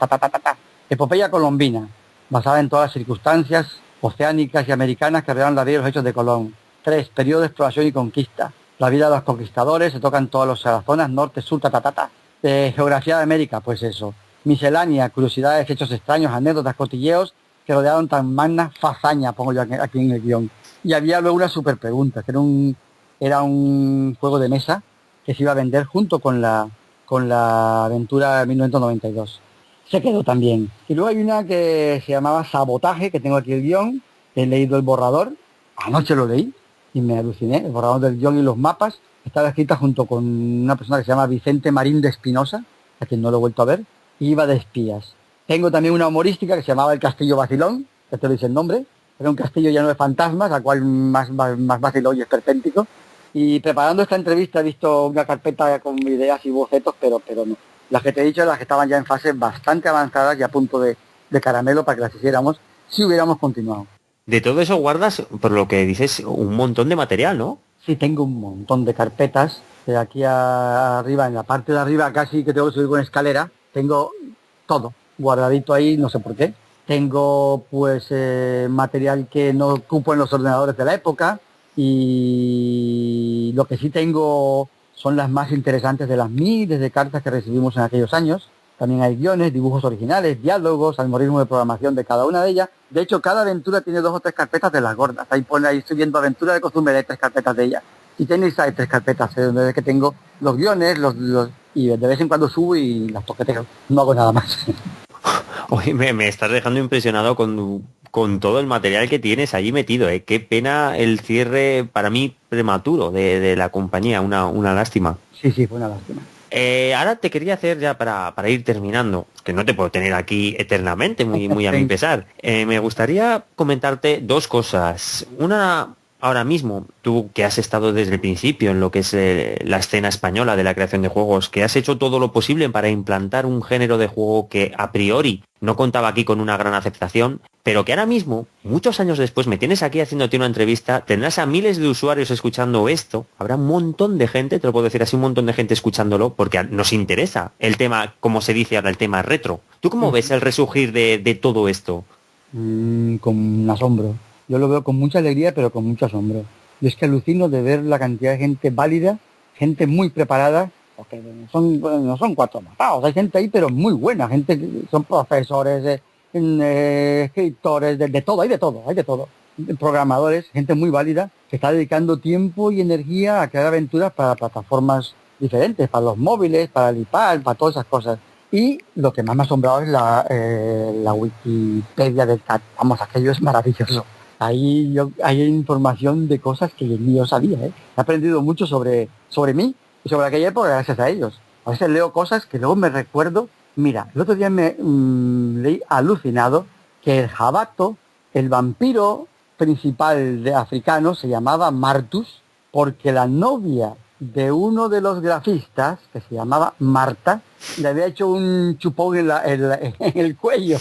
Epopeya colombina, basada en todas las circunstancias oceánicas y americanas que rodearon la vida y los hechos de Colón. 3. Periodo de exploración y conquista. La vida de los conquistadores, se tocan todas las zonas, norte, sur, geografía de América, pues eso. Miscelánea, curiosidades, hechos extraños, anécdotas, cotilleos que rodearon tan magna fazaña, pongo yo aquí en el guión. Y había luego una super pregunta, que era un juego de mesa que se iba a vender junto con la aventura 1992. Se quedó también. Y luego hay una que se llamaba Sabotaje, que tengo aquí el guión, he leído el borrador, anoche lo leí y me aluciné, el borrador del guión y los mapas. Estaba escrita junto con una persona que se llama Vicente Marín de Espinosa, a quien no lo he vuelto a ver, y iba de espías. Tengo también una humorística que se llamaba El Castillo Vacilón, que te lo dice el nombre. Era un castillo lleno de fantasmas, al cual más vacilón y esperpéntico. Y preparando esta entrevista he visto una carpeta con ideas y bocetos, pero no. Las que te he dicho, las que estaban ya en fase bastante avanzadas y a punto de caramelo para que las hiciéramos, si hubiéramos continuado.
De todo eso guardas, por lo que dices, un montón de material, ¿no?
Sí, tengo un montón de carpetas. De aquí arriba, en la parte de arriba casi que tengo que subir con escalera, tengo todo guardadito ahí, no sé por qué. Tengo pues material que no ocupo en los ordenadores de la época, y lo que sí tengo son las más interesantes de las miles de cartas que recibimos en aquellos años. También hay guiones, dibujos originales, diálogos, algoritmos de programación de cada una de ellas. De hecho, cada aventura tiene 2 o 3 carpetas de las gordas. Ahí estoy viendo aventura de costumbre, de 3 carpetas de ellas. Y tenéis ahí 3 carpetas, donde es que tengo los guiones, y de vez en cuando subo y las toqueteo. No hago nada más.
Oye, me estás dejando impresionado con todo el material que tienes allí metido, ¿eh? Qué pena el cierre, para mí, prematuro de la compañía, una lástima.
Sí, fue una lástima.
Ahora te quería hacer ya para ir terminando, que no te puedo tener aquí eternamente, muy a mi pesar. Me gustaría comentarte 2 cosas. Una, ahora mismo, tú que has estado desde el principio en lo que es la escena española de la creación de juegos, que has hecho todo lo posible para implantar un género de juego que a priori no contaba aquí con una gran aceptación, pero que ahora mismo, muchos años después, me tienes aquí haciéndote una entrevista, tendrás a miles de usuarios escuchando esto, habrá un montón de gente, te lo puedo decir así, un montón de gente escuchándolo, porque nos interesa el tema, como se dice ahora, el tema retro. ¿Tú cómo ves el resurgir de todo esto?
Con asombro. Yo lo veo con mucha alegría, pero con mucho asombro. Y es que alucino de ver la cantidad de gente válida, gente muy preparada, porque no son 4 matados, hay gente ahí pero muy buena, gente que son profesores, escritores, de todo, hay de todo, programadores, gente muy válida, que está dedicando tiempo y energía a crear aventuras para plataformas diferentes, para los móviles, para el iPad, para todas esas cosas. Y lo que más me ha asombrado es la Wikipedia del CAT. Vamos, aquello es maravilloso. Ahí hay información de cosas que ni yo sabía, ¿eh? He aprendido mucho sobre mí y sobre aquella época gracias a ellos. A veces leo cosas que luego me recuerdo. Mira, el otro día me leí alucinado que el jabato, el vampiro principal de africano, se llamaba Martus porque la novia de uno de los grafistas, que se llamaba Marta, le había hecho un chupón en el cuello.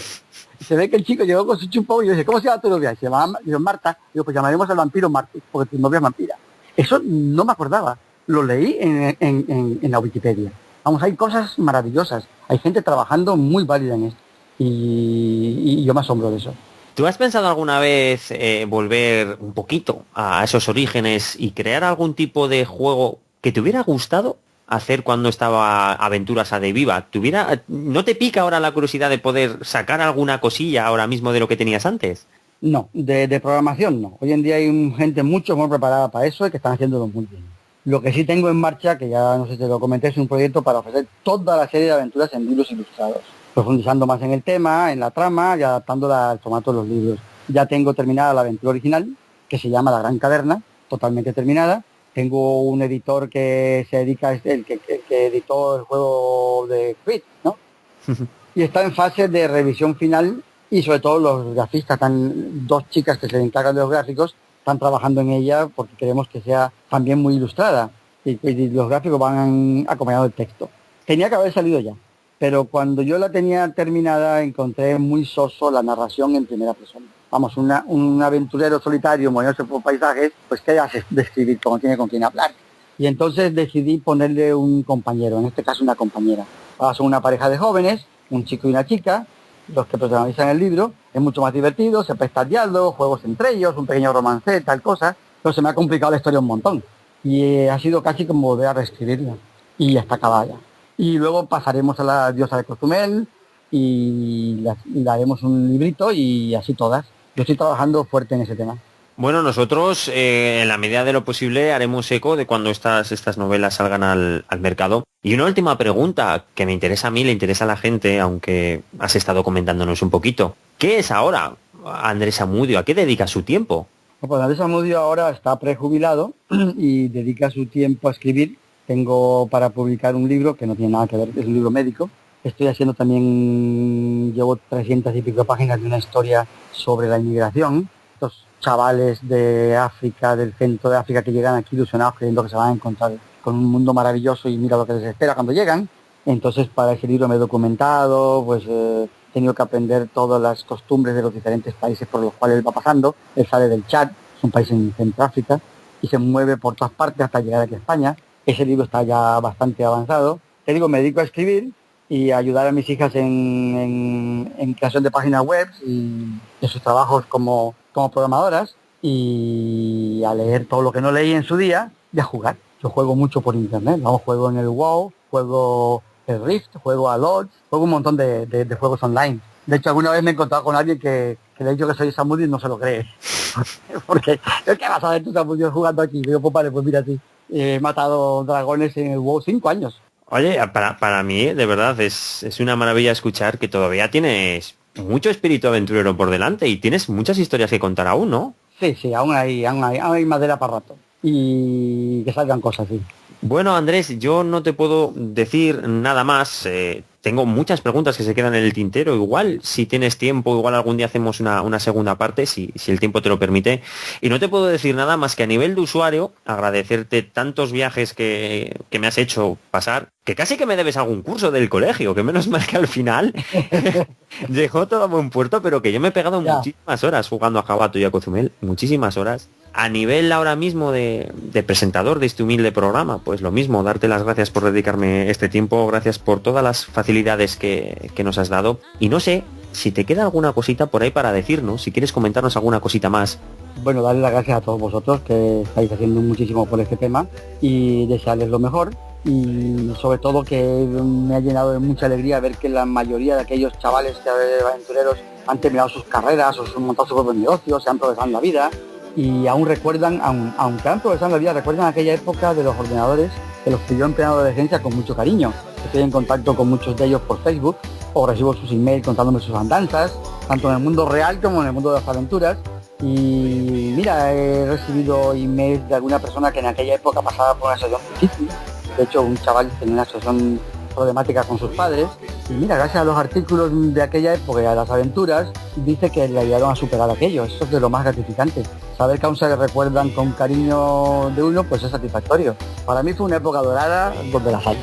Se ve que el chico llegó con su chupón y yo dice, ¿cómo se llama tu novia? Y se llama Marta. Digo, pues llamaremos al vampiro Martus, porque tu novia es vampira. Eso no me acordaba. Lo leí en la Wikipedia. Vamos, hay cosas maravillosas. Hay gente trabajando muy válida en esto. y yo me asombro de eso.
¿Tú has pensado alguna vez volver un poquito a esos orígenes y crear algún tipo de juego que te hubiera gustado hacer cuando estaba Aventuras a de Viva? ¿No te pica ahora la curiosidad de poder sacar alguna cosilla ahora mismo de lo que tenías antes?
No, de programación no. Hoy en día hay gente mucho más preparada para eso y que están haciéndolo muy bien. Lo que sí tengo en marcha, que ya no sé si te lo comenté, es un proyecto para ofrecer toda la serie de aventuras en libros ilustrados, profundizando más en el tema, en la trama y adaptándola al formato de los libros. Ya tengo terminada la aventura original, que se llama La Gran Caverna, totalmente terminada. Tengo un editor que se dedica, el que editó el juego de Creed, ¿no? Y está en fase de revisión final y sobre todo los grafistas, dos chicas que se encargan de los gráficos, están trabajando en ella porque queremos que sea también muy ilustrada y los gráficos van acompañados del texto. Tenía que haber salido ya, pero cuando yo la tenía terminada encontré muy soso la narración en primera persona. Vamos, un aventurero solitario moviéndose por paisajes, pues qué hace de escribir como tiene con quien hablar. Y entonces decidí ponerle un compañero, en este caso una compañera. Ahora son una pareja de jóvenes, un chico y una chica, los que protagonizan el libro. Es mucho más divertido, se presta al diálogo, juegos entre ellos, un pequeño romance, tal cosa, pero se me ha complicado la historia un montón. Y ha sido casi como volver a reescribirla. Y ya está acabada ya. Y luego pasaremos a la diosa de Cozumel y le haremos un librito y así todas. Yo estoy trabajando fuerte en ese tema.
Bueno, nosotros en la medida de lo posible haremos eco de cuando estas novelas salgan al mercado. Y una última pregunta que me interesa a mí, le interesa a la gente, aunque has estado comentándonos un poquito. ¿Qué es ahora Andrés Amudio? ¿A qué dedica su tiempo?
Pues Andrés Amudio ahora está prejubilado y dedica su tiempo a escribir. Tengo para publicar un libro que no tiene nada que ver, es un libro médico. Estoy haciendo también, llevo 300 y pico páginas de una historia sobre la inmigración. Estos chavales de África, del centro de África, que llegan aquí ilusionados creyendo que se van a encontrar con un mundo maravilloso y mira lo que les espera cuando llegan. Entonces para ese libro me he documentado, pues he tenido que aprender todas las costumbres de los diferentes países por los cuales él va pasando. Él sale del Chad, es un país en Centroáfrica, y se mueve por todas partes hasta llegar aquí a España. Ese libro está ya bastante avanzado. Te digo, me dedico a escribir y a ayudar a mis hijas en creación de páginas web y de sus trabajos como programadoras, y a leer todo lo que no leí en su día y a jugar. Yo juego mucho por internet, ¿no? Juego en el WoW, juego el Rift, juego a LOL, juego un montón de juegos online. De hecho, alguna vez me he encontrado con alguien que le he dicho que soy Samudio y no se lo cree. Porque, ¿qué vas a ver tú, Samudio, jugando aquí? Digo, pues vale, pues mira, sí. He matado dragones en el WoW 5 años.
Oye, para mí, de verdad, es una maravilla escuchar que todavía tienes mucho espíritu aventurero por delante y tienes muchas historias que contar aún, ¿no?
Sí, aún hay madera para rato. Y que salgan cosas, sí.
Bueno, Andrés, yo no te puedo decir nada más. Tengo muchas preguntas que se quedan en el tintero. Igual, si tienes tiempo, igual algún día hacemos una segunda parte, si el tiempo te lo permite. Y no te puedo decir nada más que a nivel de usuario, agradecerte tantos viajes que me has hecho pasar, que casi que me debes algún curso del colegio, que menos mal que al final llegó todo a buen puerto, pero que yo me he pegado muchísimas horas jugando a Jabato y a Cozumel, muchísimas horas. A nivel ahora mismo de presentador de este humilde programa, pues lo mismo, darte las gracias por dedicarme este tiempo, gracias por todas las facilidades que nos has dado. Y no sé si te queda alguna cosita por ahí para decirnos, si quieres comentarnos alguna cosita más.
Bueno, darle las gracias a todos vosotros que estáis haciendo muchísimo por este tema y desearles lo mejor. Y sobre todo que me ha llenado de mucha alegría ver que la mayoría de aquellos chavales aventureros han terminado sus carreras o han montado sus propios negocios, se han progresado en la vida. Y aún recuerdan, aunque han progresado en la vida, recuerdan aquella época de los ordenadores que los que yo he empleado en la adolescencia con mucho cariño. Estoy en contacto con muchos de ellos por Facebook o recibo sus emails contándome sus andanzas, tanto en el mundo real como en el mundo de las aventuras. Y mira, he recibido emails de alguna persona que en aquella época pasaba por una situación difícil. De hecho, un chaval tenía una situación problemática con sus padres. Y mira, gracias a los artículos de aquella época y a las aventuras, dice que le ayudaron a superar aquello. Eso es de lo más gratificante. Saber que aún se recuerdan con cariño de uno, pues es satisfactorio. Para mí fue una época dorada donde las hay.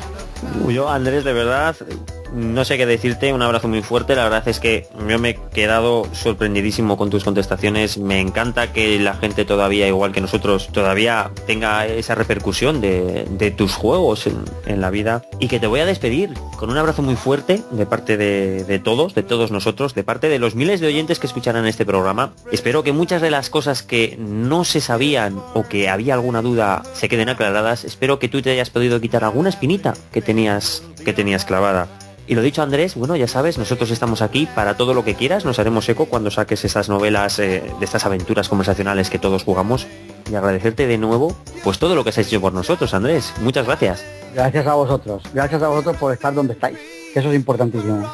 Yo, Andrés, de verdad, no sé qué decirte, un abrazo muy fuerte. La verdad es que yo me he quedado sorprendidísimo con tus contestaciones. Me encanta que la gente todavía, igual que nosotros, todavía tenga esa repercusión de tus juegos en la vida. Y que te voy a despedir con un abrazo muy fuerte de parte de todos nosotros, de parte de los miles de oyentes que escucharán este programa. Espero que muchas de las cosas que no se sabían o que había alguna duda se queden aclaradas. Espero que tú te hayas podido quitar alguna espinita que tenías clavada. Y lo dicho, Andrés, bueno, ya sabes, nosotros estamos aquí para todo lo que quieras. Nos haremos eco cuando saques esas novelas de estas aventuras conversacionales que todos jugamos. Y agradecerte de nuevo pues todo lo que has hecho por nosotros, Andrés. Muchas gracias.
Gracias a vosotros por estar donde estáis, que eso es importantísimo.